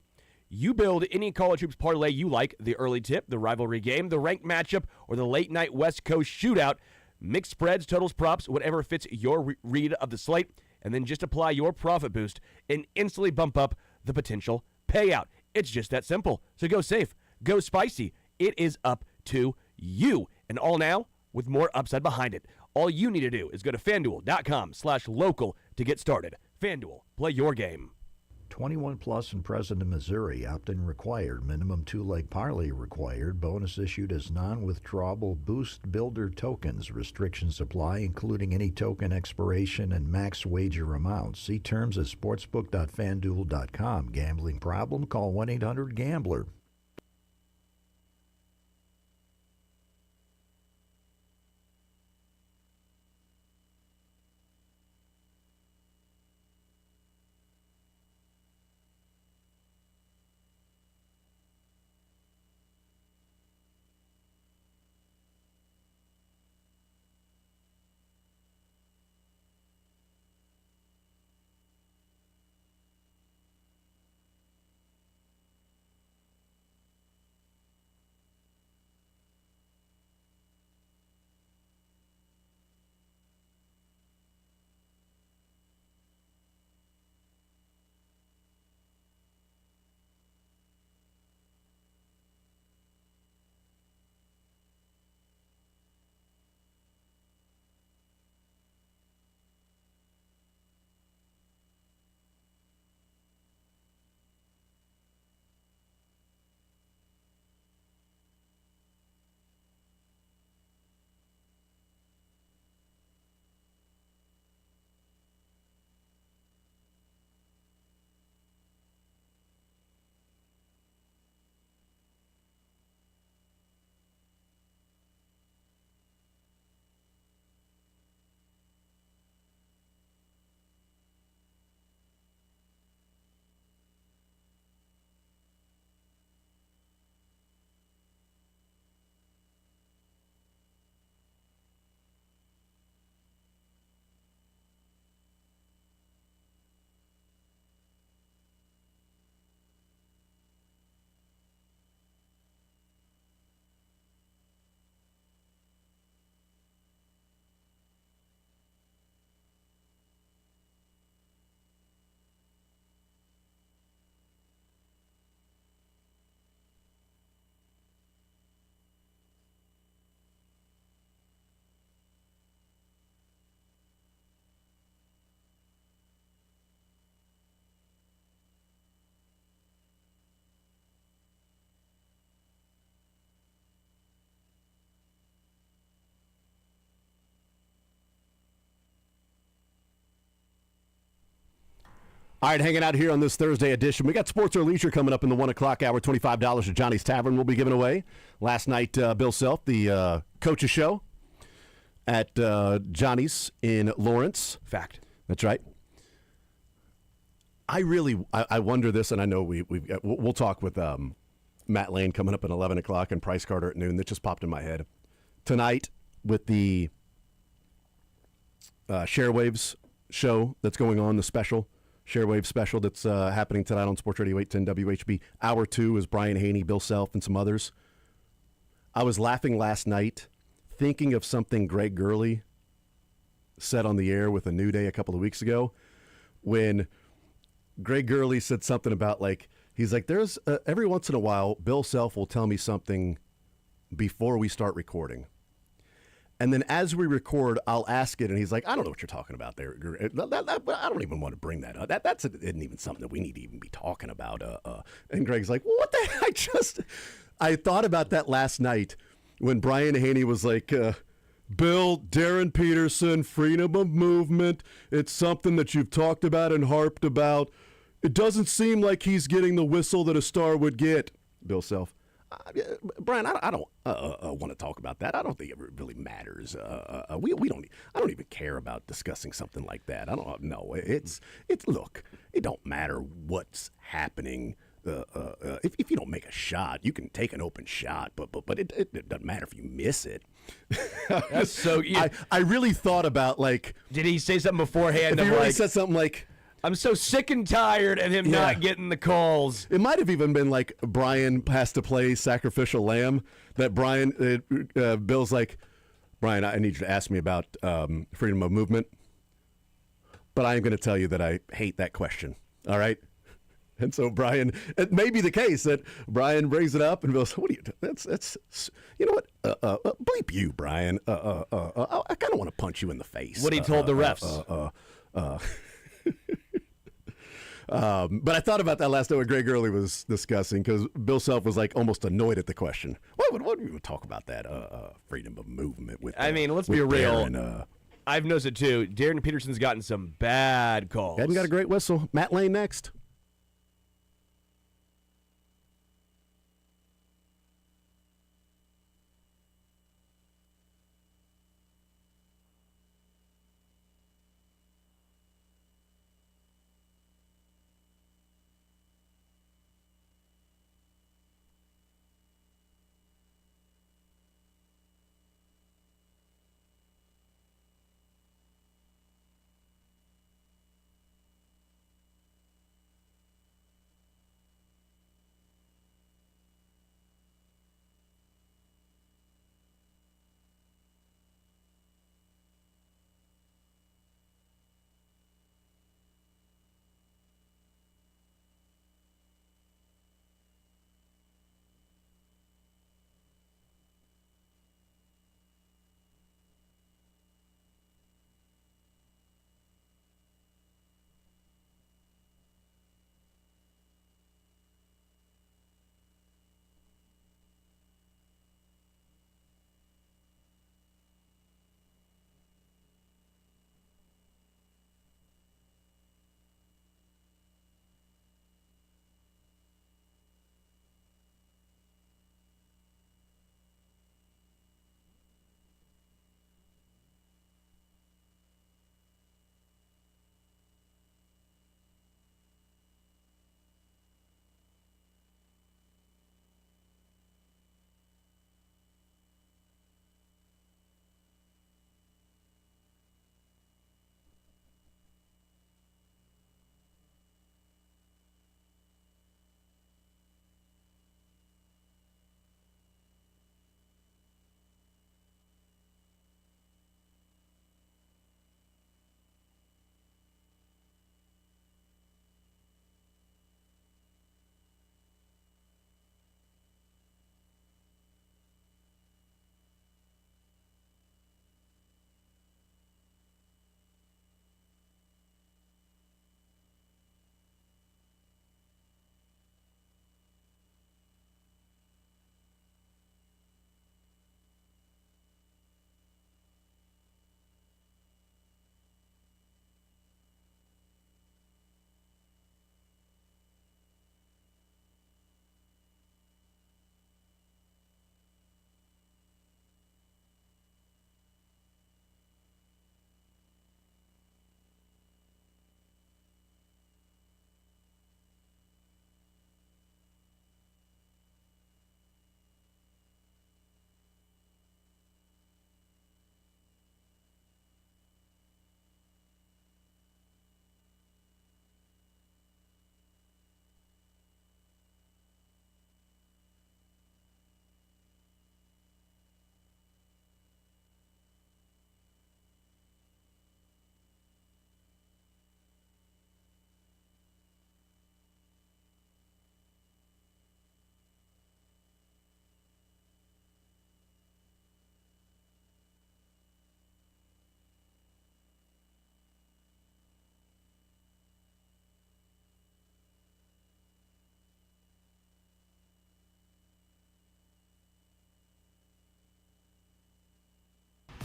You build any college hoops parlay you like, the early tip, the rivalry game, the ranked matchup, or the late-night West Coast shootout. Mix spreads, totals, props, whatever fits your read of the slate, and then just apply your profit boost and instantly bump up the potential payout. It's just that simple. So go safe, go spicy. It is up to you. And all now with more upside behind it. All you need to do is go to FanDuel.com/local to get started. FanDuel, play your game. 21 plus and present in Missouri. Opt-in required. Minimum 2-leg parlay required. Bonus issued as non-withdrawable boost builder tokens. Restrictions apply, including any token expiration and max wager amounts. See terms at sportsbook.fanduel.com. Gambling problem? Call 1-800-GAMBLER. All right, hanging out here on this Thursday edition. We got Sports or Leisure coming up in the 1 o'clock hour. $25 at Johnny's Tavern will be given away. Last night, Bill Self, the coach's show at Johnny's in Lawrence. Fact. That's right. I wonder this, and I know we'll talk with Matt Lane coming up at 11 o'clock and Price Carter at noon. That just popped in my head. Tonight with the Sharewaves show that's going on, the special, Sharewaves special that's happening tonight on Sports Radio 810 WHB. Hour 2 is Brian Haney, Bill Self, and some others. I was laughing last night thinking of something Greg Gurley said on the air with A New Day a couple of weeks ago when Greg Gurley said something about, like, he's like, there's every once in a while, Bill Self will tell me something before we start recording. And then as we record, I'll ask it, and he's like, I don't know what you're talking about there. I don't even want to bring that up. That isn't even something that we need to even be talking about. And Greg's like, well, what the heck? I thought about that last night when Brian Haney was like, Bill, Darren Peterson, freedom of movement, it's something that you've talked about and harped about. It doesn't seem like he's getting the whistle that a star would get. Bill Self. Brian, I don't want to talk about that. I don't think it really matters. We don't. I don't even care about discussing something like that. I don't know. It's look. It don't matter what's happening. If you don't make a shot, you can take an open shot, but it doesn't matter if you miss it. That's so. I really thought about, like, did he say something beforehand? If he really said something like, I'm so sick and tired of him not getting the calls. It might have even been like Brian has to play sacrificial lamb. That Bill's like, Brian, I need you to ask me about freedom of movement, but I am going to tell you that I hate that question. All right. And so Brian, it may be the case that Brian brings it up and Bill's, what do you? That's you know what? Bleep you, Brian. I kind of want to punch you in the face. What he told the refs. But I thought about that last night when Greg Gurley was discussing, because Bill Self was like almost annoyed at the question. What would we talk about that freedom of movement with? I mean, let's be real. Darren, I've noticed it too. Darren Peterson's gotten some bad calls. Hadn't got a great whistle. Matt Lane next.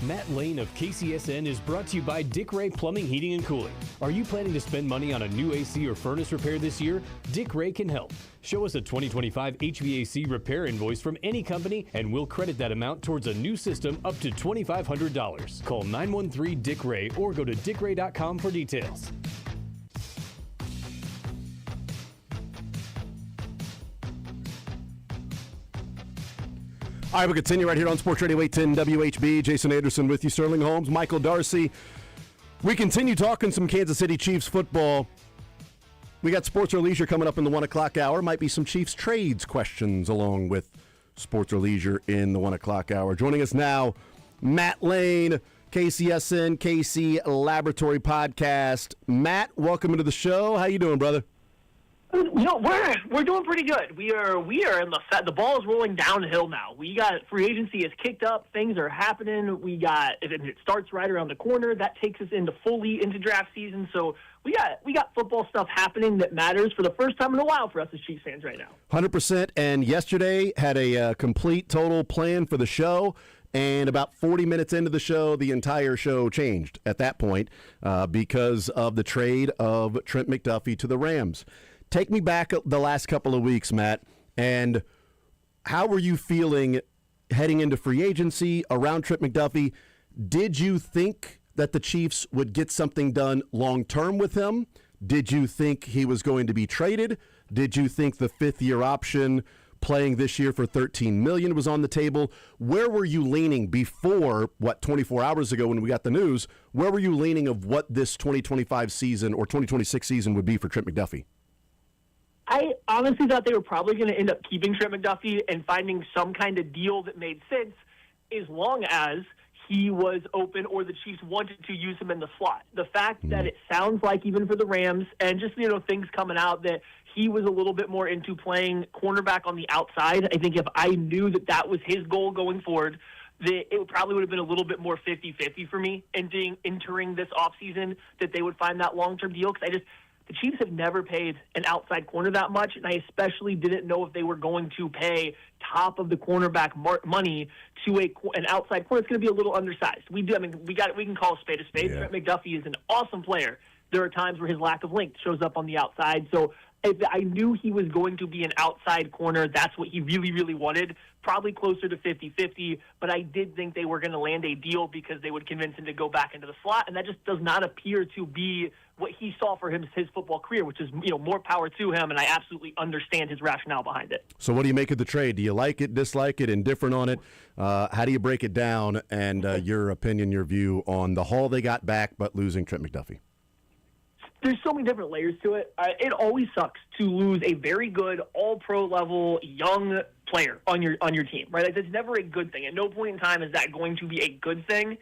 Matt Lane of KCSN is brought to you by Dick Ray Plumbing, Heating, and Cooling. Are you planning to spend money on a new AC or furnace repair this year? Dick Ray can help. Show us a 2025 HVAC repair invoice from any company, and we'll credit that amount towards a new system up to $2,500. Call 913-DICK-RAY or go to dickray.com for details. All right, we'll continue right here on Sports Radio 810 WHB. Jason Anderson with you, Sterling Holmes, Michael Darcy. We continue talking some Kansas City Chiefs football. We got Sports or Leisure coming up in the 1 o'clock hour. Might be some Chiefs trades questions along with Sports or Leisure in the 1 o'clock hour. Joining us now, Matt Lane, KCSN, KC Laboratory Podcast. Matt, welcome into the show. How you doing, brother? We're doing pretty good. We are in the ball is rolling downhill now. We got free agency is kicked up. Things are happening. We got if it starts right around the corner. That takes us fully into draft season. So we got football stuff happening that matters for the first time in a while for us as Chiefs fans right now. 100%. And yesterday had a complete total plan for the show. And about 40 minutes into the show, the entire show changed at that point because of the trade of Trent McDuffie to the Rams. Take me back the last couple of weeks, Matt, and how were you feeling heading into free agency around Trent McDuffie? Did you think that the Chiefs would get something done long-term with him? Did you think he was going to be traded? Did you think the fifth-year option playing this year for $13 million was on the table? Where were you leaning before, 24 hours ago when we got the news? Where were you leaning of what this 2025 season or 2026 season would be for Trent McDuffie? I honestly thought they were probably going to end up keeping Trent McDuffie and finding some kind of deal that made sense as long as he was open or the Chiefs wanted to use him in the slot. The fact that it sounds like even for the Rams and just, things coming out that he was a little bit more into playing cornerback on the outside. I think if I knew that was his goal going forward, that it probably would have been a little bit more 50-50 for me entering this offseason, that they would find that long-term deal because the Chiefs have never paid an outside corner that much, and I especially didn't know if they were going to pay top of the cornerback money to an outside corner. It's going to be a little undersized. We can call a spade a spade. Yeah. Trent McDuffie is an awesome player. There are times where his lack of length shows up on the outside. So if I knew he was going to be an outside corner, that's what he really, really wanted. Probably closer to 50-50, but I did think they were going to land a deal because they would convince him to go back into the slot, and that just does not appear to be what he saw for his football career, which is more power to him, and I absolutely understand his rationale behind it. So what do you make of the trade? Do you like it, dislike it, indifferent on it? How do you break it down, and your opinion, your view on the haul they got back but losing Trent McDuffie? There's so many different layers to it. It always sucks to lose a very good, all-pro level, young player on your team, right? Like, that's never a good thing. At no point in time is that going to be a good thing.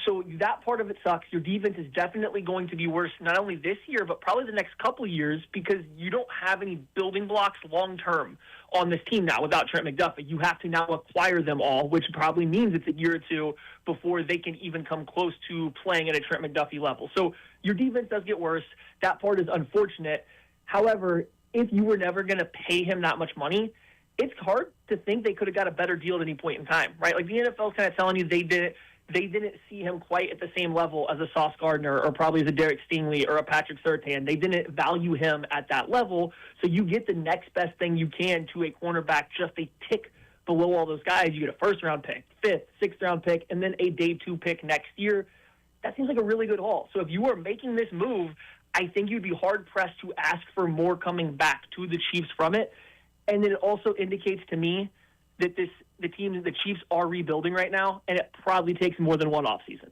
So that part of it sucks. Your defense is definitely going to be worse, not only this year, but probably the next couple of years because you don't have any building blocks long-term on this team now without Trent McDuffie. You have to now acquire them all, which probably means it's a year or two before they can even come close to playing at a Trent McDuffie level. So your defense does get worse. That part is unfortunate. However, if you were never going to pay him that much money, it's hard to think they could have got a better deal at any point in time, right? Like the NFL is kind of telling you they didn't see him quite at the same level as a Sauce Gardner or probably as a Derek Stingley or a Patrick Surtain. They didn't value him at that level, so you get the next best thing you can to a cornerback just a tick below all those guys. You get a first-round pick, fifth, sixth-round pick, and then a day 2 pick next year. That seems like a really good haul. So if you are making this move, I think you'd be hard-pressed to ask for more coming back to the Chiefs from it. And then it also indicates to me that the Chiefs are rebuilding right now, and it probably takes more than one offseason.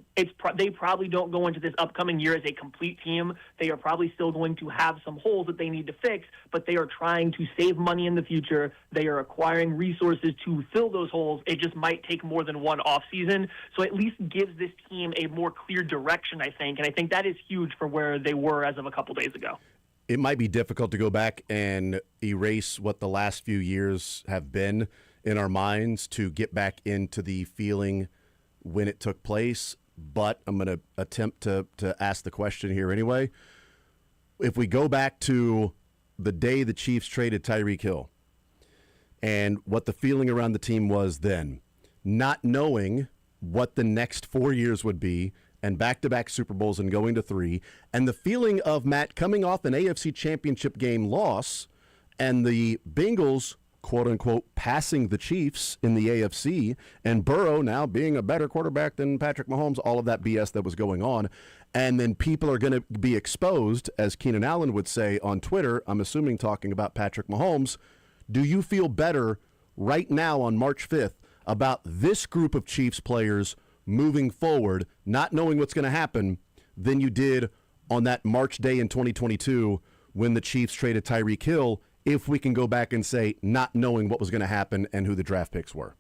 They probably don't go into this upcoming year as a complete team. They are probably still going to have some holes that they need to fix, but they are trying to save money in the future. They are acquiring resources to fill those holes. It just might take more than one offseason. So at least gives this team a more clear direction, I think, and I think that is huge for where they were as of a couple days ago. It might be difficult to go back and erase what the last few years have been in our minds to get back into the feeling when it took place, but I'm going to attempt to ask the question here anyway. If we go back to the day the Chiefs traded Tyreek Hill and what the feeling around the team was then, not knowing what the next 4 years would be, and back-to-back Super Bowls and going to 3, and the feeling of Matt coming off an AFC Championship game loss and the Bengals, quote-unquote, passing the Chiefs in the AFC, and Burrow now being a better quarterback than Patrick Mahomes, all of that BS that was going on. And then people are going to be exposed, as Keenan Allen would say on Twitter, I'm assuming talking about Patrick Mahomes. Do you feel better right now on March 5th about this group of Chiefs players moving forward, not knowing what's going to happen, than you did on that March day in 2022 when the Chiefs traded Tyreek Hill, if we can go back and say not knowing what was going to happen and who the draft picks were?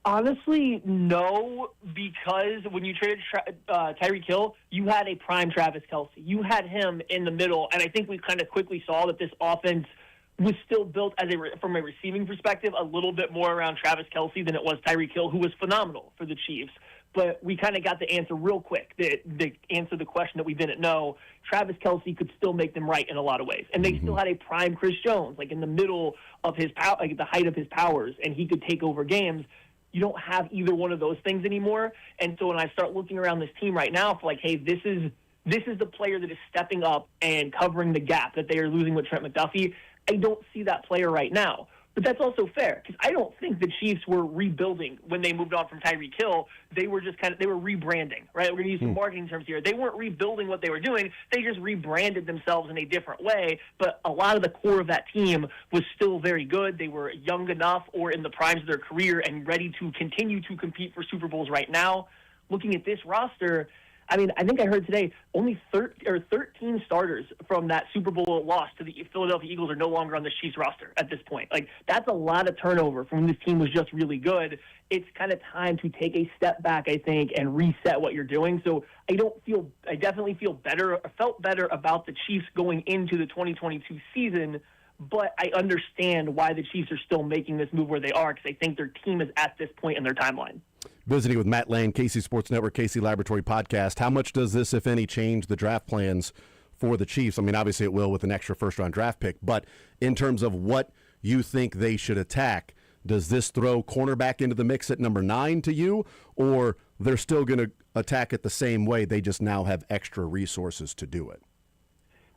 Honestly, no, because when you traded Tyreek Hill, you had a prime Travis Kelce. You had him in the middle, and I think we kind of quickly saw that this offense was still built from a receiving perspective a little bit more around Travis Kelce than it was Tyreek Hill, who was phenomenal for the Chiefs. But we kind of got the answer real quick, the answer the question that we didn't know. Travis Kelce could still make them right in a lot of ways. And they still had a prime Chris Jones, like in the middle of his power, like at the height of his powers, and he could take over games. You don't have either one of those things anymore. And so when I start looking around this team right now for like, hey, this is the player that is stepping up and covering the gap that they are losing with Trent McDuffie, I don't see that player right now. But that's also fair, because I don't think the Chiefs were rebuilding when they moved on from Tyreek Hill. They were just they were rebranding, right? We're going to use some marketing terms here. They weren't rebuilding what they were doing. They just rebranded themselves in a different way. But a lot of the core of that team was still very good. They were young enough or in the primes of their career and ready to continue to compete for Super Bowls right now. Looking at this roster, I mean, I think I heard today only 13 starters from that Super Bowl loss to the Philadelphia Eagles are no longer on the Chiefs roster at this point. Like, that's a lot of turnover from when this team was just really good. It's kind of time to take a step back, I think, and reset what you're doing. So I definitely feel better, felt better about the Chiefs going into the 2022 season, but I understand why the Chiefs are still making this move where they are, because I think their team is at this point in their timeline. Visiting with Matt Lane, KC Sports Network, KC Laboratory Podcast. How much does this, if any, change the draft plans for the Chiefs? I mean, obviously it will with an extra first-round draft pick, but in terms of what you think they should attack, does this throw cornerback into the mix at number 9 to you, or they're still going to attack it the same way, they just now have extra resources to do it?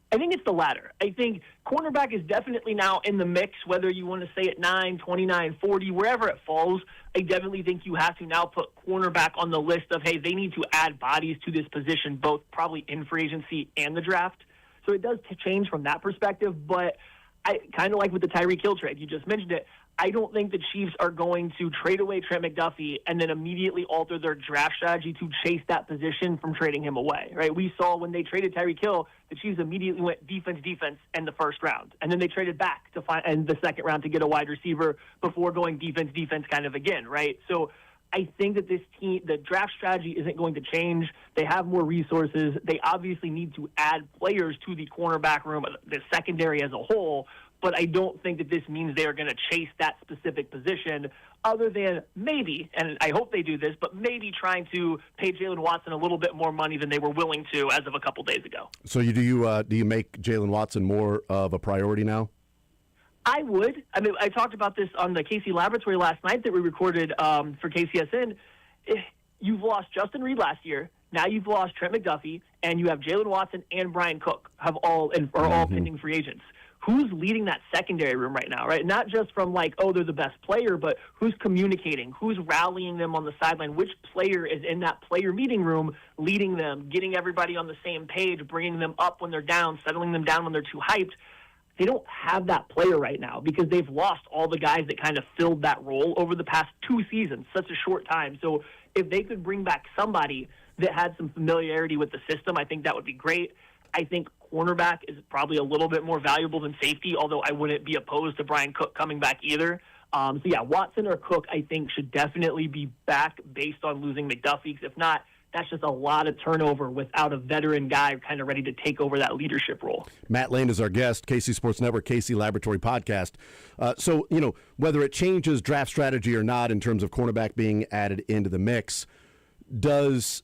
I think it's the latter. I think cornerback is definitely now in the mix, whether you want to say at 9, 29, 40, wherever it falls. I definitely think you have to now put cornerback on the list of, hey, they need to add bodies to this position, both probably in free agency and the draft. So it does change from that perspective, but I kind of like with the Tyreek Hill trade, you just mentioned it, I don't think the Chiefs are going to trade away Trent McDuffie and then immediately alter their draft strategy to chase that position from trading him away, right? We saw when they traded Tyreek Hill, the Chiefs immediately went defense in the first round. And then they traded back to find in the second round to get a wide receiver before going defense kind of again, right? So I think that this team, the draft strategy isn't going to change. They have more resources. They obviously need to add players to the cornerback room, the secondary as a whole. But I don't think that this means they are going to chase that specific position, other than maybe, and I hope they do this, but maybe trying to pay Jalen Watson a little bit more money than they were willing to as of a couple days ago. So do you make Jalen Watson more of a priority now? I would. I mean, I talked about this on the KC Laboratory last night that we recorded for KCSN. You've lost Justin Reed last year. Now you've lost Trent McDuffie, and you have Jalen Watson and Brian Cook are all pending free agents. Who's leading that secondary room right now, right? Not just from like, oh, they're the best player, but who's communicating, who's rallying them on the sideline, which player is in that player meeting room leading them, getting everybody on the same page, bringing them up when they're down, settling them down when they're too hyped. They don't have that player right now because they've lost all the guys that kind of filled that role over the past 2 seasons, such a short time. So if they could bring back somebody that had some familiarity with the system, I think that would be great. I think cornerback is probably a little bit more valuable than safety, although I wouldn't be opposed to Brian Cook coming back either. So, yeah, Watson or Cook, I think, should definitely be back based on losing McDuffie. Because if not, that's just a lot of turnover without a veteran guy kind of ready to take over that leadership role. Matt Lane is our guest, KC Sports Network, KC Laboratory Podcast. So, whether it changes draft strategy or not in terms of cornerback being added into the mix, does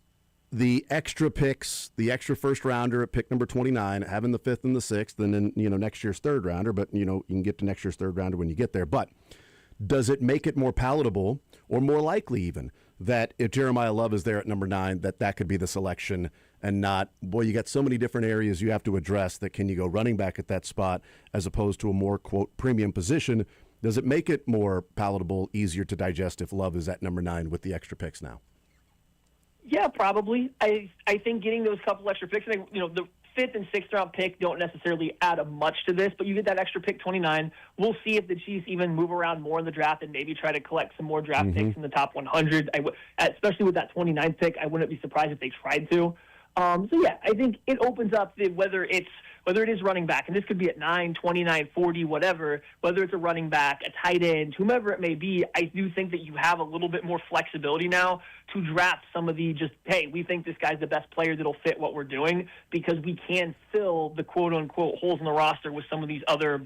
the extra picks, the extra first rounder at pick number 29, having the 5th and the 6th, and then, next year's third rounder, but, you can get to next year's third rounder when you get there. But does it make it more palatable or more likely even that if Jeremiah Love is there at number 9, that could be the selection and not, boy, you got so many different areas you have to address that can you go running back at that spot as opposed to a more, quote, premium position? Does it make it more palatable, easier to digest if Love is at number 9 with the extra picks now? Yeah, probably. I think getting those couple extra picks, the 5th and 6th round pick don't necessarily add much to this, but you get that extra pick 29. We'll see if the Chiefs even move around more in the draft and maybe try to collect some more draft picks in the top 100. Especially with that 29th pick, I wouldn't be surprised if they tried to. I think it opens up whether it is running back, and this could be at 9, 29, 40, whatever, whether it's a running back, a tight end, whomever it may be, I do think that you have a little bit more flexibility now to draft some of the hey, we think this guy's the best player that'll fit what we're doing, because we can fill the quote-unquote holes in the roster with some of these other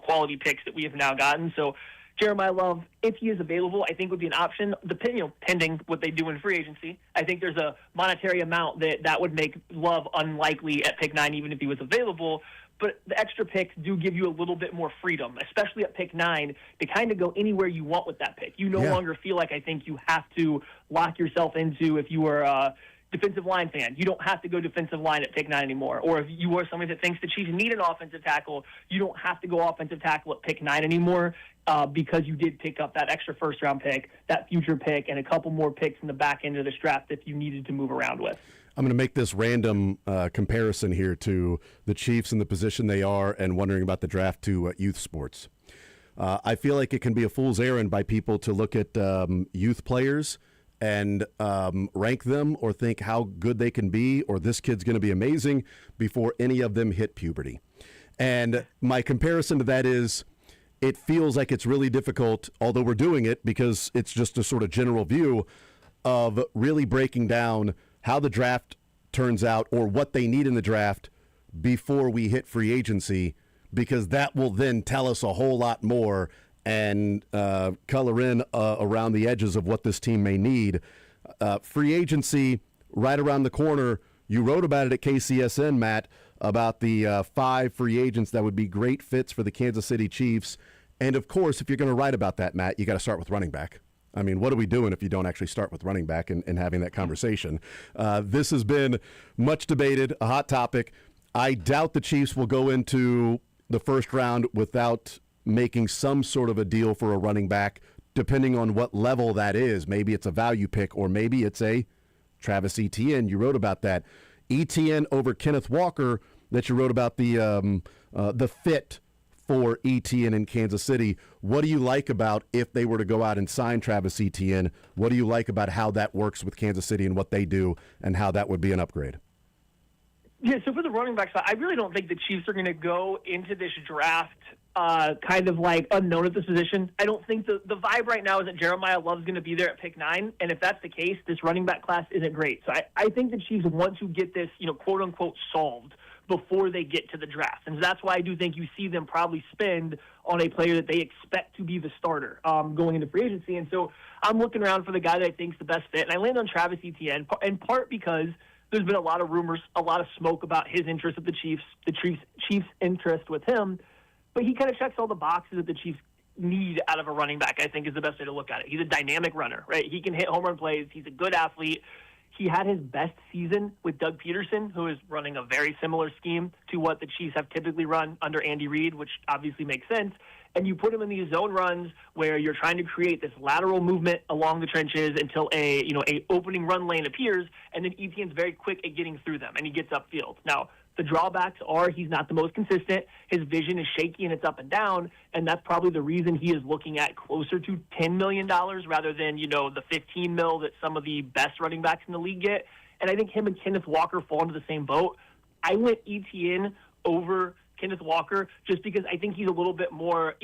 quality picks that we have now gotten. So Jeremiah Love, if he is available, I think would be an option, pending what they do in free agency. I think there's a monetary amount that would make Love unlikely at pick 9, even if he was available. But the extra picks do give you a little bit more freedom, especially at pick 9, to kind of go anywhere you want with that pick. You no longer feel like I think you have to lock yourself into, if you were a defensive line fan, you don't have to go defensive line at pick 9 anymore. Or if you are somebody that thinks the Chiefs need an offensive tackle, you don't have to go offensive tackle at pick 9 anymore. Because you did pick up that extra first-round pick, that future pick, and a couple more picks in the back end of this draft if you needed to move around with. I'm going to make this random comparison here to the Chiefs and the position they are and wondering about the draft to youth sports. I feel like it can be a fool's errand by people to look at youth players and rank them or think how good they can be or this kid's going to be amazing before any of them hit puberty. And my comparison to that is, it feels like it's really difficult, although we're doing it because it's just a sort of general view of really breaking down how the draft turns out or what they need in the draft before we hit free agency, because that will then tell us a whole lot more and color in around the edges of what this team may need. Free agency right around the corner. You wrote about it at KCSN, Matt, about the 5 free agents that would be great fits for the Kansas City Chiefs. And, of course, if you're going to write about that, Matt, you got to start with running back. I mean, what are we doing if you don't actually start with running back and having that conversation? This has been much debated, a hot topic. I doubt the Chiefs will go into the first round without making some sort of a deal for a running back, depending on what level that is. Maybe it's a value pick or maybe it's a Travis Etienne. You wrote about that. Etienne over Kenneth Walker, that you wrote about the fit for Etienne in Kansas City. What do you like about if they were to go out and sign Travis Etienne? What do you like about how that works with Kansas City and what they do and how that would be an upgrade? Yeah, so for the running back side, I really don't think the Chiefs are going to go into this draft kind of like unknown at this position. I don't think the vibe right now is that Jeremiah Love's going to be there at pick 9, and if that's the case, this running back class isn't great. So I think the Chiefs want to get this, quote-unquote solved before they get to the draft. And that's why I do think you see them probably spend on a player that they expect to be the starter going into free agency. And so I'm looking around for the guy that I think is the best fit, and I land on Travis Etienne, in part because there's been a lot of rumors, a lot of smoke about his interest with the Chiefs' interest with him, but he kind of checks all the boxes that the Chiefs need out of a running back, I think is the best way to look at it. He's a dynamic runner, right? He can hit home run plays. He's a good athlete. He had his best season with Doug Peterson, who is running a very similar scheme to what the Chiefs have typically run under Andy Reid, which obviously makes sense. And you put him in these zone runs where you're trying to create this lateral movement along the trenches until a opening run lane appears, and then Etienne's very quick at getting through them, and he gets upfield. Now, the drawbacks are he's not the most consistent. His vision is shaky and it's up and down, and that's probably the reason he is looking at closer to $10 million rather than, the $15 million that some of the best running backs in the league get. And I think him and Kenneth Walker fall into the same boat. I went Etienne over Kenneth Walker just because I think Etienne's a little bit more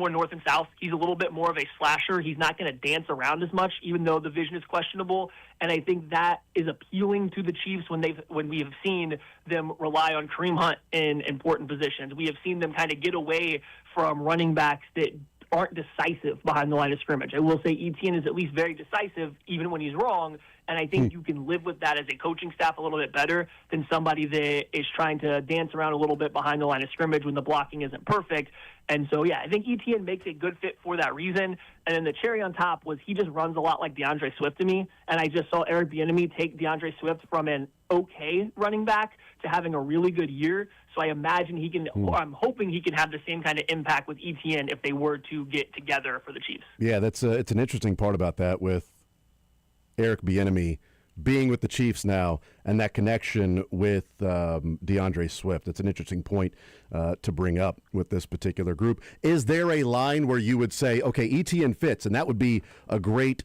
north and south. He's a little bit more of a slasher. He's not going to dance around as much, even though the vision is questionable. And I think that is appealing to the Chiefs when we have seen them rely on Kareem Hunt in important positions. We have seen them kind of get away from running backs that aren't decisive behind the line of scrimmage. I will say Etienne is at least very decisive, even when he's wrong, And I think you can live with that as a coaching staff a little bit better than somebody that is trying to dance around a little bit behind the line of scrimmage when the blocking isn't perfect. And so, yeah, I think Etienne makes a good fit for that reason. And then the cherry on top was he just runs a lot like DeAndre Swift to me. And I just saw Eric Bieniemy take DeAndre Swift from an okay running back to having a really good year. So I imagine he can, or I'm hoping he can have the same kind of impact with Etienne if they were to get together for the Chiefs. Yeah, it's an interesting part about that with Eric Bieniemy being with the Chiefs now and that connection with DeAndre Swift. It's an interesting point to bring up with this particular group. Is there a line where you would say, okay, Etienne fits, and that would be a great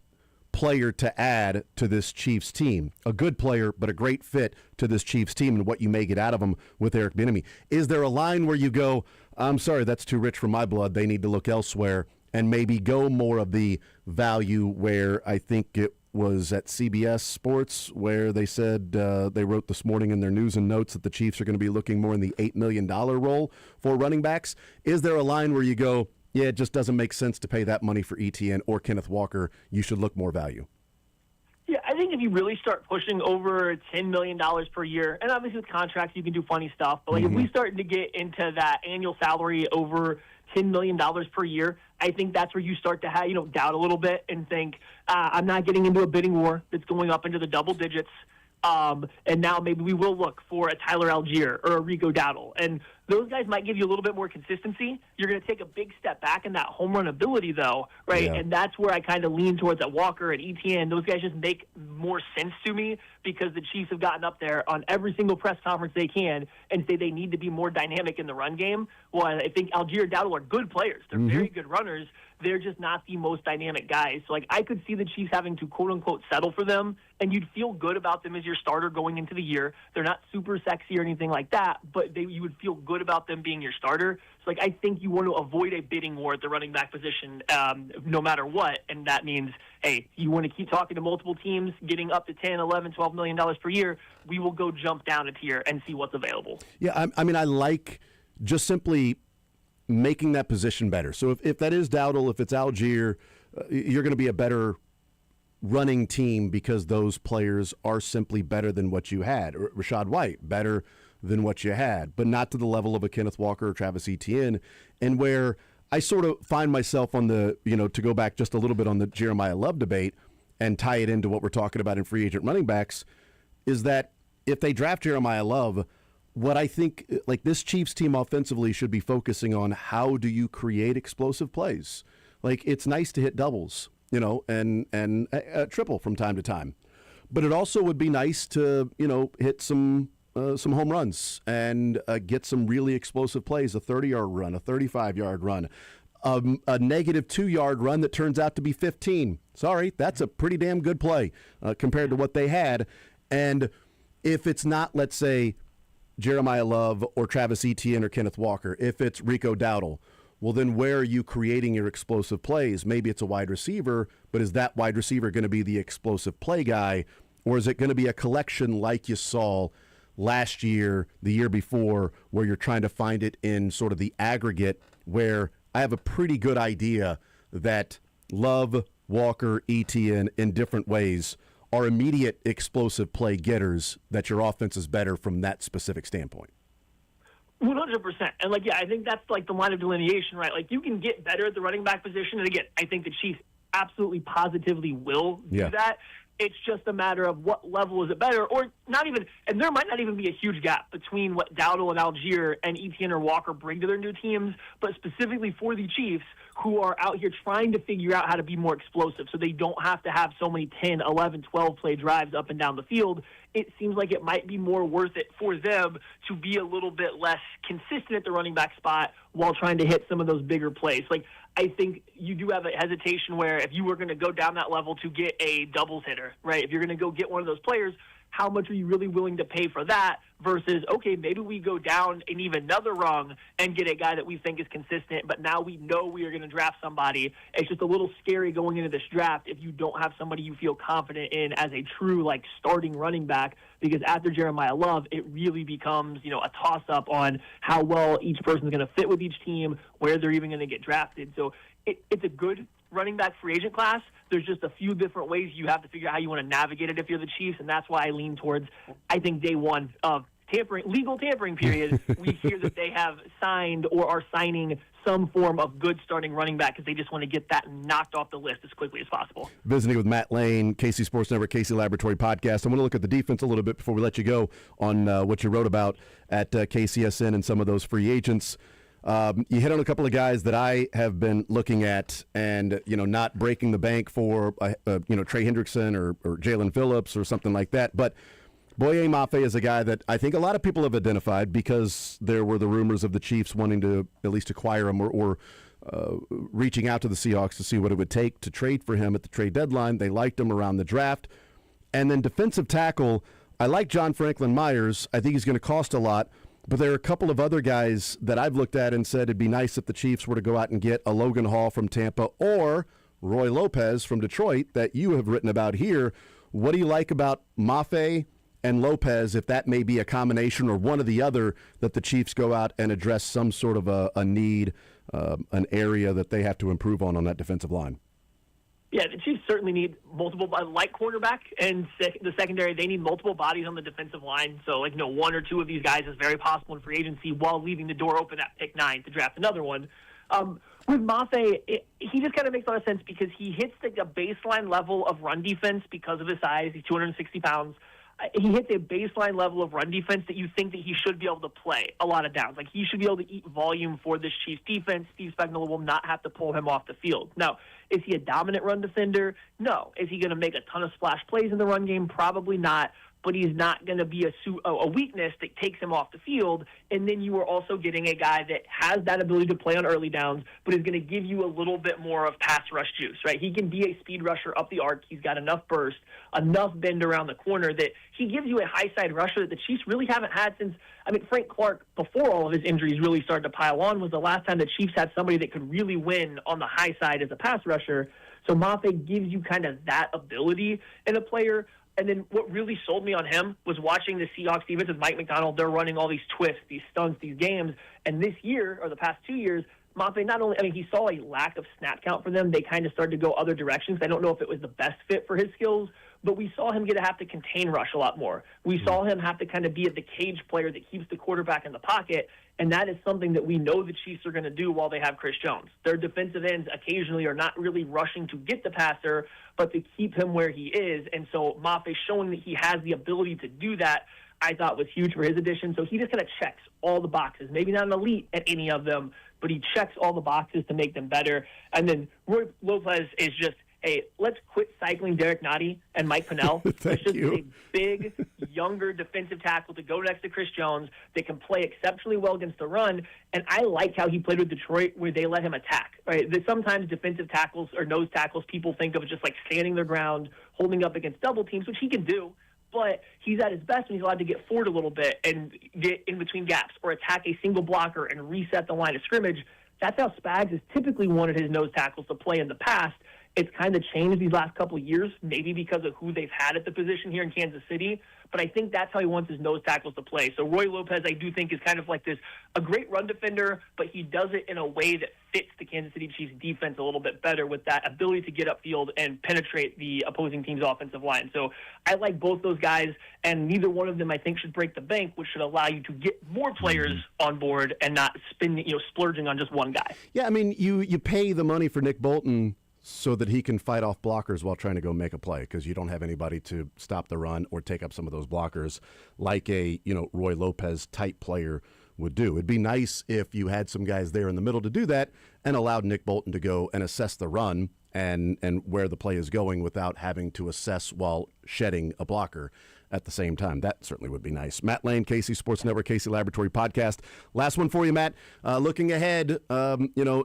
player to add to this Chiefs team, a good player, but a great fit to this Chiefs team and what you may get out of them with Eric Bieniemy? Is there a line where you go, I'm sorry, that's too rich for my blood, they need to look elsewhere, and maybe go more of the value where I think it was at CBS Sports where they said they wrote this morning in their news and notes that the Chiefs are going to be looking more in the $8 million role for running backs? Is there a line where you go, yeah, it just doesn't make sense to pay that money for Etienne or Kenneth Walker, you should look more value? Yeah, I think if you really start pushing over $10 million per year, and obviously with contracts you can do funny stuff, but like if we start to get into that annual salary over $10 million per year, I think that's where you start to have, doubt a little bit and think, I'm not getting into a bidding war that's going up into the double digits. And now maybe we will look for a Tyler Algier or a Rico Dowdle. And those guys might give you a little bit more consistency. You're going to take a big step back in that home run ability, though, right? Yeah. And that's where I kind of lean towards that Walker and Etienne. Those guys just make more sense to me because the Chiefs have gotten up there on every single press conference they can and say they need to be more dynamic in the run game. Well, I think Algier and Dowdle are good players. They're very good runners. They're just not the most dynamic guys. So, I could see the Chiefs having to, quote-unquote, settle for them, and you'd feel good about them as your starter going into the year. They're not super sexy or anything like that, but you would feel good about them being your starter. So, I think you want to avoid a bidding war at the running back position no matter what, and that means, hey, you want to keep talking to multiple teams, getting up to $10, $11, $12 million per year, we will go jump down a tier and see what's available. Yeah, I mean, I like just simply making that position better. So if that is Dowdle, if it's Algier, you're going to be a better running team because those players are simply better than what you had. Rashad White, better than what you had, but not to the level of a Kenneth Walker or Travis Etienne. And where I sort of find myself on the, to go back just a little bit on the Jeremiah Love debate and tie it into what we're talking about in free agent running backs, is that if they draft Jeremiah Love, what I think, like this Chiefs team offensively should be focusing on, how do you create explosive plays? Like, it's nice to hit doubles, and triple from time to time. But it also would be nice to, hit some home runs and get some really explosive plays, a 30-yard run, a 35-yard run, a negative 2-yard run that turns out to be 15. Sorry, that's a pretty damn good play compared to what they had. And if it's not, let's say, Jeremiah Love or Travis Etienne or Kenneth Walker, if it's Rico Dowdle, well, then where are you creating your explosive plays? Maybe it's a wide receiver, but is that wide receiver going to be the explosive play guy, or is it going to be a collection like you saw last year, the year before, where you're trying to find it in sort of the aggregate, where I have a pretty good idea that Love, Walker, Etienne in different ways are immediate explosive play getters, that your offense is better from that specific standpoint? 100%. And, I think that's, the line of delineation, right? You can get better at the running back position. And, again, I think the Chiefs absolutely positively will do that. It's just a matter of what level is it better, or not even, and there might not even be a huge gap between what Dowdle and Algier and Etienne or Walker bring to their new teams, but specifically for the Chiefs, who are out here trying to figure out how to be more explosive so they don't have to have so many 10, 11, 12 play drives up and down the field. It seems like it might be more worth it for them to be a little bit less consistent at the running back spot while trying to hit some of those bigger plays. I think you do have a hesitation where if you were going to go down that level to get a doubles hitter, right? If you're going to go get one of those players, how much are you really willing to pay for that versus, okay, maybe we go down an even another rung and get a guy that we think is consistent, but now we know we are going to draft somebody. It's just a little scary going into this draft if you don't have somebody you feel confident in as a true, starting running back, because after Jeremiah Love, it really becomes, a toss-up on how well each person is going to fit with each team, where they're even going to get drafted. So it's a good running back free agent class, there's just a few different ways you have to figure out how you want to navigate it if you're the Chiefs, and that's why I lean towards, I think, day one of legal tampering period, we hear that they have signed or are signing some form of good starting running back because they just want to get that knocked off the list as quickly as possible. Visiting with Matt Lane, KC Sports Network, KC Laboratory Podcast. I want to look at the defense a little bit before we let you go on what you wrote about at KCSN and some of those free agents. You hit on a couple of guys that I have been looking at and, not breaking the bank for, Trey Hendrickson or Jalen Phillips or something like that. But Boye Mafe is a guy that I think a lot of people have identified because there were the rumors of the Chiefs wanting to at least acquire him or reaching out to the Seahawks to see what it would take to trade for him at the trade deadline. They liked him around the draft. And then defensive tackle, I like John Franklin Myers. I think he's going to cost a lot. But there are a couple of other guys that I've looked at and said it'd be nice if the Chiefs were to go out and get a Logan Hall from Tampa or Roy Lopez from Detroit that you have written about here. What do you like about Mafe and Lopez, if that may be a combination or one or the other, that the Chiefs go out and address some sort of a need, an area that they have to improve on that defensive line? Yeah, the Chiefs certainly need multiple, like cornerback and the secondary, they need multiple bodies on the defensive line. So, one or two of these guys is very possible in free agency while leaving the door open at pick 9 to draft another one. With Mafe, he just kind of makes a lot of sense because he hits a baseline level of run defense because of his size. He's 260 pounds. He hits a baseline level of run defense that you think that he should be able to play a lot of downs. Like, he should be able to eat volume for this Chiefs defense. Steve Spagnuolo will not have to pull him off the field. Now, is he a dominant run defender? No. Is he going to make a ton of splash plays in the run game? Probably not. But he's not going to be a weakness that takes him off the field. And then you are also getting a guy that has that ability to play on early downs, but is going to give you a little bit more of pass rush juice, right? He can be a speed rusher up the arc. He's got enough burst, enough bend around the corner that he gives you a high side rusher that the Chiefs really haven't had since, Frank Clark, before all of his injuries really started to pile on, was the last time the Chiefs had somebody that could really win on the high side as a pass rusher. So Mafe gives you kind of that ability in a player. And then what really sold me on him was watching the Seahawks defense with Mike McDonald. They're running all these twists, these stunts, these games. And this year, or the past 2 years, Mafe not only, he saw a lack of snap count for them. They kind of started to go other directions. I don't know if it was the best fit for his skills, but we saw him have to contain rush a lot more. We saw him have to kind of be the cage player that keeps the quarterback in the pocket, and that is something that we know the Chiefs are going to do while they have Chris Jones. Their defensive ends occasionally are not really rushing to get the passer, but to keep him where he is. And so Mafe showing that he has the ability to do that, I thought was huge for his addition. So he just kind of checks all the boxes. Maybe not an elite at any of them, but he checks all the boxes to make them better. And then Roy Lopez is just, hey, let's quit cycling Derek Nottie and Mike Pennell. Thank it's just you. a big, younger defensive tackle to go next to Chris Jones that can play exceptionally well against the run. And I like how he played with Detroit where they let him attack. Right? Sometimes defensive tackles or nose tackles, people think of just like standing their ground, holding up against double teams, which he can do. But he's at his best when he's allowed to get forward a little bit and get in between gaps or attack a single blocker and reset the line of scrimmage. That's how Spags has typically wanted his nose tackles to play in the past. It's kind of changed these last couple of years, maybe because of who they've had at the position here in Kansas City. But I think that's how he wants his nose tackles to play. So Roy Lopez, I do think, is kind of like a great run defender, but he does it in a way that fits the Kansas City Chiefs defense a little bit better with that ability to get upfield and penetrate the opposing team's offensive line. So I like both those guys, and neither one of them I think should break the bank, which should allow you to get more players on board and not splurging on just one guy. Yeah, you pay the money for Nick Bolton so that he can fight off blockers while trying to go make a play because you don't have anybody to stop the run or take up some of those blockers like a Roy Lopez type player would do. It'd be nice if you had some guys there in the middle to do that and allowed Nick Bolton to go and assess the run and where the play is going without having to assess while shedding a blocker at the same time. That certainly would be nice. Matt Lane, KC Sports Network, KC Laboratory Podcast. Last one for you, Matt. Looking ahead,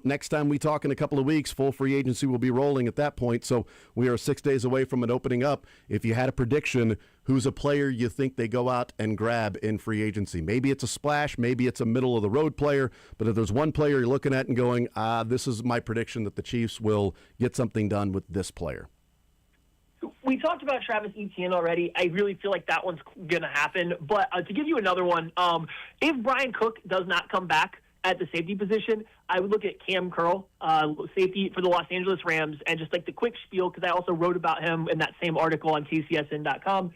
next time we talk in a couple of weeks, full free agency will be rolling at that point. So we are 6 days away from it opening up. If you had a prediction, who's a player you think they go out and grab in free agency? Maybe it's a splash, maybe it's a middle of the road player, but if there's one player you're looking at and going, this is my prediction that the Chiefs will get something done with this player. We talked about Travis Etienne already. I really feel like that one's going to happen. But to give you another one, if Brian Cook does not come back, at the safety position, I would look at Cam Curl, safety for the Los Angeles Rams, and just like the quick spiel, because I also wrote about him in that same article on KCSN.com.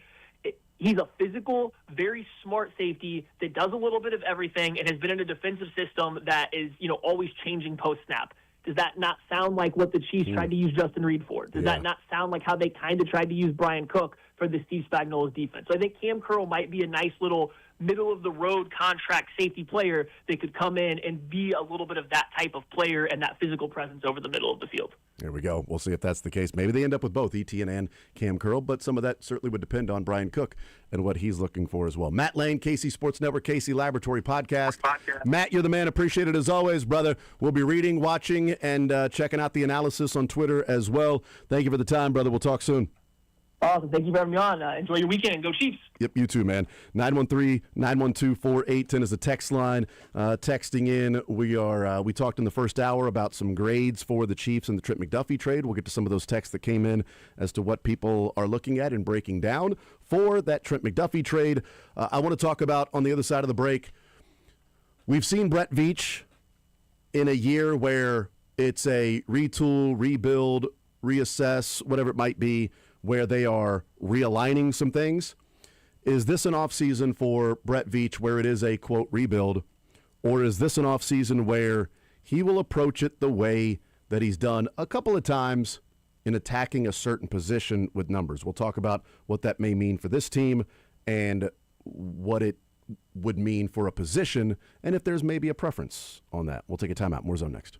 He's a physical, very smart safety that does a little bit of everything and has been in a defensive system that is, always changing post-snap. Does that not sound like what the Chiefs tried to use Justin Reed for? Does that not sound like how they kind of tried to use Brian Cook for the Steve Spagnuolo's defense? So I think Cam Curl might be a nice little middle-of-the-road contract safety player that could come in and be a little bit of that type of player and that physical presence over the middle of the field. There we go. We'll see if that's the case. Maybe they end up with both Etienne and Cam Curl, but some of that certainly would depend on Brian Cook and what he's looking for as well. Matt Lane, KC Sports Network, KC Laboratory Podcast. Matt, you're the man. Appreciate it as always, brother. We'll be reading, watching, and checking out the analysis on Twitter as well. Thank you for the time, brother. We'll talk soon. Awesome. Thank you for having me on. Enjoy your weekend and go Chiefs. Yep, you too, man. 913-912-4810 is the text line. Texting in, we talked in the first hour about some grades for the Chiefs and the Trent McDuffie trade. We'll get to some of those texts that came in as to what people are looking at and breaking down for that Trent McDuffie trade. I want to talk about, on the other side of the break, we've seen Brett Veach in a year where it's a retool, rebuild, reassess, whatever it might be, where they are realigning some things. Is this an offseason for Brett Veach where it is a, quote, rebuild, or is this an offseason where he will approach it the way that he's done a couple of times in attacking a certain position with numbers? We'll talk about what that may mean for this team and what it would mean for a position, and if there's maybe a preference on that. We'll take a timeout. More Zone next.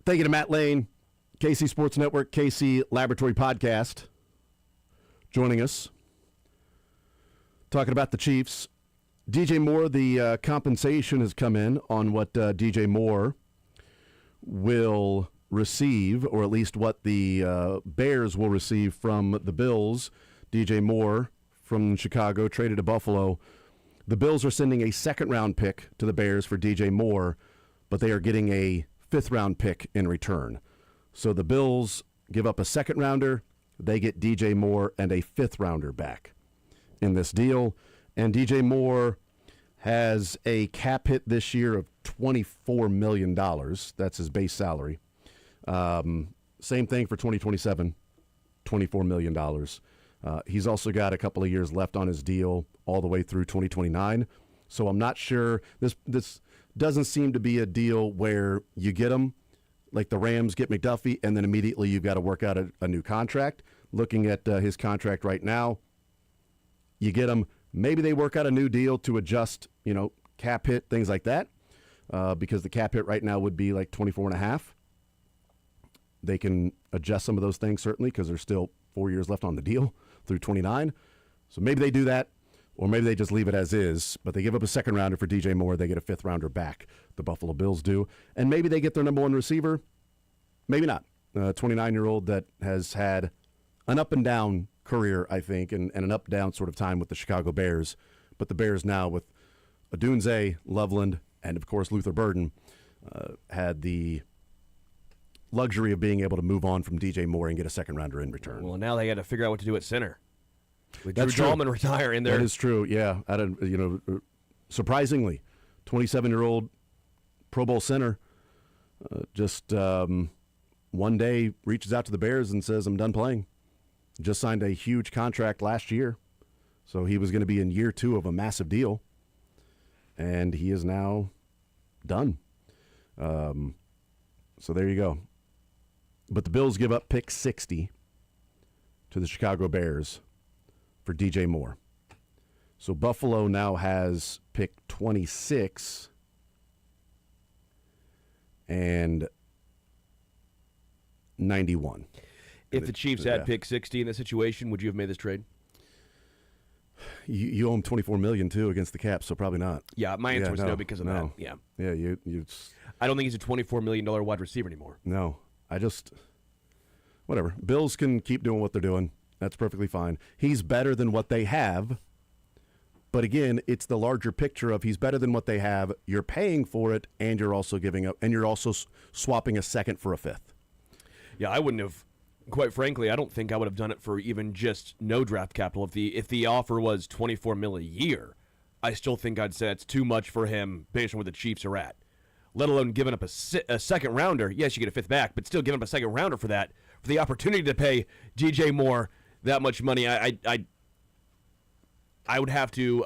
Thank you to Matt Lane, KC Sports Network, KC Laboratory Podcast, joining us, talking about the Chiefs. DJ Moore, the compensation has come in on what DJ Moore will receive, or at least what the Bears will receive from the Bills. DJ Moore from Chicago traded to Buffalo. The Bills are sending a second-round pick to the Bears for DJ Moore, but they are getting a fifth-round pick in return. So the Bills give up a second-rounder, they get DJ Moore and a fifth-rounder back in this deal. And DJ Moore has a cap hit this year of $24 million. That's his base salary. Same thing for 2027, $24 million. He's also got a couple of years left on his deal all the way through 2029. So I'm not sure. This doesn't seem to be a deal where you get him, like the Rams get McDuffie, and then immediately you've got to work out a new contract. Looking at his contract right now, you get him. Maybe they work out a new deal to adjust, cap hit, things like that, because the cap hit right now would be like 24.5. They can adjust some of those things, certainly, because there's still 4 years left on the deal through 29. So maybe they do that, or maybe they just leave it as is, but they give up a second rounder for DJ Moore. They get a fifth rounder back. The Buffalo Bills do. And maybe they get their number one receiver. Maybe not. A 29-year-old that has had an up and down career, I think, and an up-down sort of time with the Chicago Bears. But the Bears now with Odunze, Loveland, and, of course, Luther Burden had the luxury of being able to move on from DJ Moore and get a second rounder in return. Well, now they got to figure out what to do at center. With That's Drew true. Dalman retiring there. That is true, yeah. Surprisingly, 27-year-old Pro Bowl center just one day reaches out to the Bears and says, I'm done playing. Just signed a huge contract last year. So he was going to be in year 2 of a massive deal. And he is now done. So there you go. But the Bills give up pick 60 to the Chicago Bears for DJ Moore. So Buffalo now has pick 26 and 91. If the Chiefs had pick 60 in this situation, would you have made this trade? You owe him $24 million too against the cap, so probably not. Yeah, my answer was no because of that. Yeah. Yeah, you I don't think he's a $24 million wide receiver anymore. no. Whatever. Bills can keep doing what they're doing. That's perfectly fine. He's better than what they have. But again, it's the larger picture of he's better than what they have. You're paying for it, and you're also giving up, and you're also swapping a second for a fifth. Yeah, I wouldn't have. Quite frankly, I don't think I would have done it for even just no draft capital. If the offer was $24 million a year, I still think I'd say it's too much for him based on where the Chiefs are at. Let alone giving up a second rounder. Yes, you get a fifth back, but still giving up a second rounder for that, for the opportunity to pay DJ Moore that much money. I would have to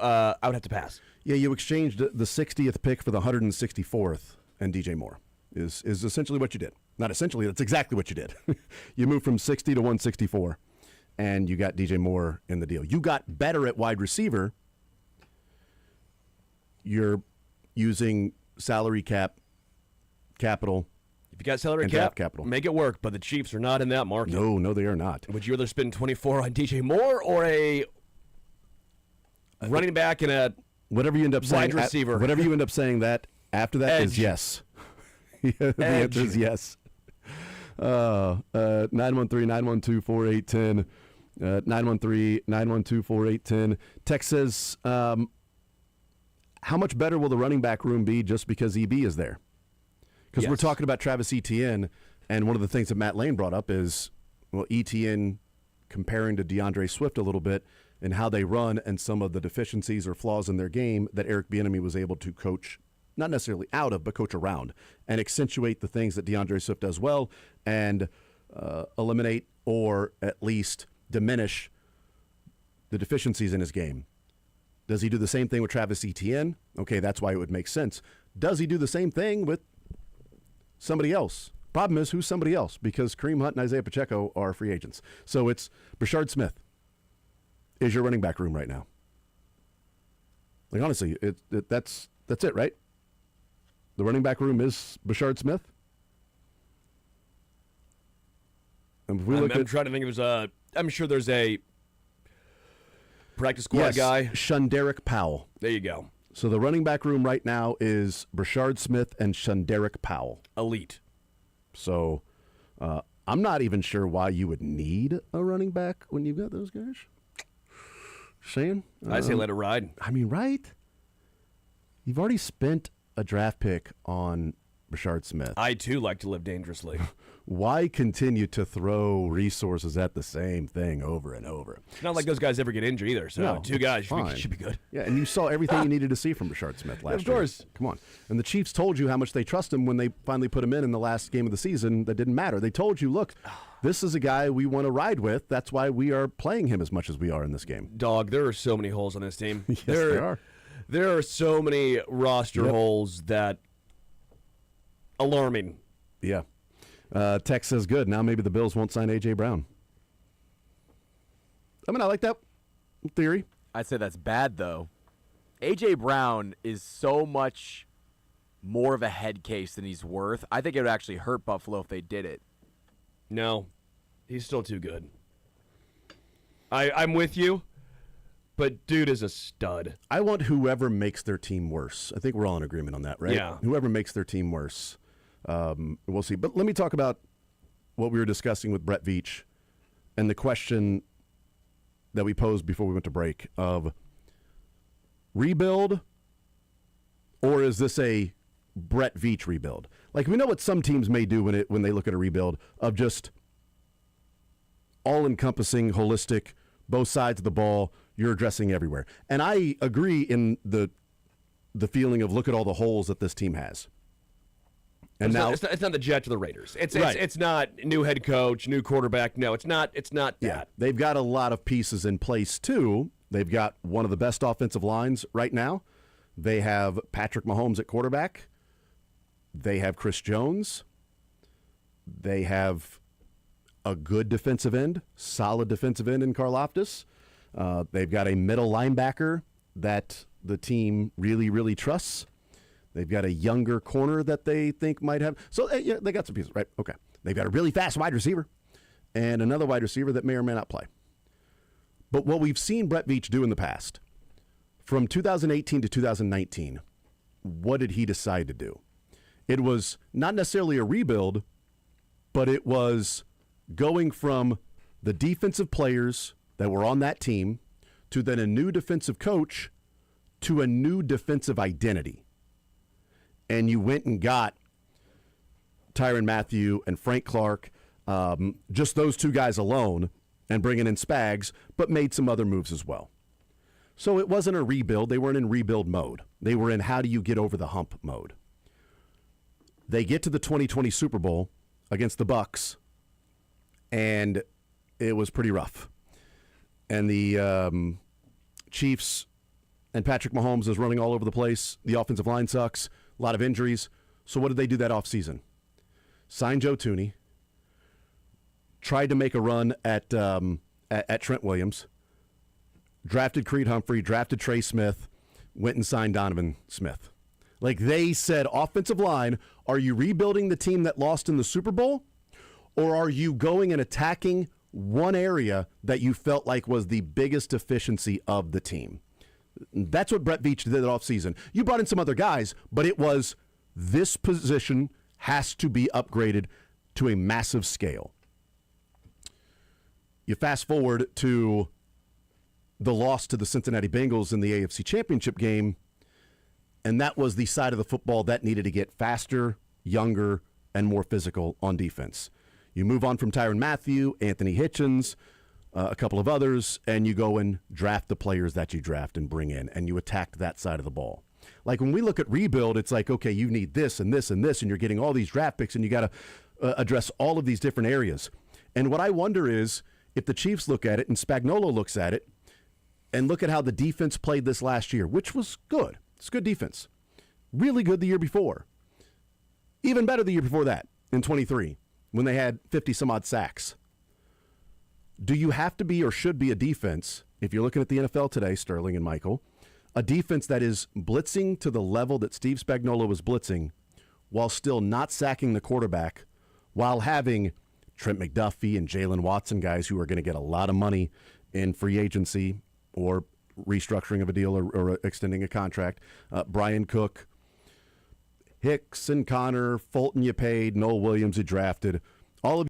pass. Yeah, you exchanged the 60th pick for the 164th, and DJ Moore is essentially what you did. Not essentially, that's exactly what you did. You moved from 60 to 164, and you got DJ Moore in the deal. You got better at wide receiver. You're using salary capital. If you got salary And draft cap, capital. make it work, but the Chiefs are not in that market. No, they are not. Would you rather spend 24 on DJ Moore or a running back and a Whatever you end up saying, wide receiver? whatever you end up saying that after that is Edge. yes. The answer is yes. 913-912-4810. 913-912-4810. Text says, how much better will the running back room be just because EB is there? Because we're Yes. talking about Travis Etienne, and one of the things that Matt Lane brought up is, well, Etienne comparing to DeAndre Swift a little bit and how they run and some of the deficiencies or flaws in their game that Eric Bieniemy was able to coach, not necessarily out of, but coach around and accentuate the things that DeAndre Swift does well and eliminate or at least diminish the deficiencies in his game. Does he do the same thing with Travis Etienne? Okay, that's why it would make sense. Does he do the same thing with somebody else? Problem is, who's somebody else? Because Kareem Hunt and Isaiah Pacheco are free agents. So it's Brashard Smith is your running back room right now. Like, honestly, that's it, right? The running back room is Brashard Smith. And if we look I'm at trying to think of I'm sure there's a practice squad guy. Shunderick Powell. There you go. So the running back room right now is Brashard Smith and Shunderick Powell. Elite. So I'm not even sure why you would need a running back when you've got those guys. Saying? I say let it ride. I mean, right? You've already spent a draft pick on Brashard Smith. I, too, like to live dangerously. Why continue to throw resources at the same thing over and over? It's not like those guys ever get injured either, so No, 2 guys fine. should be good. Yeah, and you saw everything you needed to see from Brashard Smith last year. Of course. Come on. And the Chiefs told you how much they trust him when they finally put him in the last game of the season. That didn't matter. They told you, look, this is a guy we want to ride with. That's why we are playing him as much as we are in this game. Dog, there are so many holes on this team. Yes, there are. There are so many roster holes that alarming. Yeah. Tex says, good. Now maybe the Bills won't sign A.J. Brown. I mean, I like that theory. I'd say that's bad, though. A.J. Brown is so much more of a head case than he's worth. I think it would actually hurt Buffalo if they did it. No, he's still too good. I'm with you, but dude is a stud. I want whoever makes their team worse. I think we're all in agreement on that, right? Yeah. Whoever makes their team worse. We'll see. But let me talk about what we were discussing with Brett Veach and the question that we posed before we went to break of rebuild, or is this a Brett Veach rebuild? Like, we know what some teams may do when they look at a rebuild of just all-encompassing, holistic, both sides of the ball, you're addressing everywhere. And I agree in the feeling of look at all the holes that this team has. And now It's not the Jets or the Raiders. It's Right. not new head coach, new quarterback. No, it's not yeah, that. they've got a lot of pieces in place, too. They've got one of the best offensive lines right now. They have Patrick Mahomes at quarterback. They have Chris Jones. They have a good defensive end, solid defensive end in Karlaftis. They've got a middle linebacker that the team really, really trusts. They've got a younger corner that they think might have. So, yeah, they got some pieces, right? Okay. They've got a really fast wide receiver and another wide receiver that may or may not play. But what we've seen Brett Veach do in the past, from 2018 to 2019, what did he decide to do? It was not necessarily a rebuild, but it was going from the defensive players that were on that team to then a new defensive coach to a new defensive identity. And you went and got Tyrann Mathieu and Frank Clark, just those two guys alone, and bringing in Spags, but made some other moves as well. So it wasn't a rebuild. They weren't in rebuild mode. They were in how do you get over the hump mode. They get to the 2020 Super Bowl against the Bucs, and it was pretty rough. And the Chiefs and Patrick Mahomes is running all over the place. The offensive line sucks. A lot of injuries. So what did they do that offseason? Signed Joe Thuney. Tried to make a run at Trent Williams. Drafted Creed Humphrey. Drafted Trey Smith. Went and signed Donovan Smith. Like, they said, offensive line, are you rebuilding the team that lost in the Super Bowl? Or are you going and attacking one area that you felt like was the biggest deficiency of the team? That's what Brett Veach did that offseason. You brought in some other guys, but it was this position has to be upgraded to a massive scale. You fast forward to the loss to the Cincinnati Bengals in the AFC Championship game, and that was the side of the football that needed to get faster, younger, and more physical on defense. You move on from Tyrann Mathieu, Anthony Hitchens, a couple of others, and you go and draft the players that you draft and bring in, and you attack that side of the ball. Like, when we look at rebuild, it's like, okay, you need this and this and this, and you're getting all these draft picks, and you got to address all of these different areas. And what I wonder is, if the Chiefs look at it and Spagnuolo looks at it and look at how the defense played this last year, which was good. It's good defense. Really good the year before. Even better the year before that, in 23, when they had 50-some-odd sacks. Do you have to be or should be a defense, if you're looking at the NFL today, Sterling and Michael, a defense that is blitzing to the level that Steve Spagnuolo was blitzing while still not sacking the quarterback, while having Trent McDuffie and Jalen Watson, guys who are going to get a lot of money in free agency or restructuring of a deal or extending a contract. Brian Cook, Hicks and Connor, Fulton you paid, Noel Williams you drafted. All of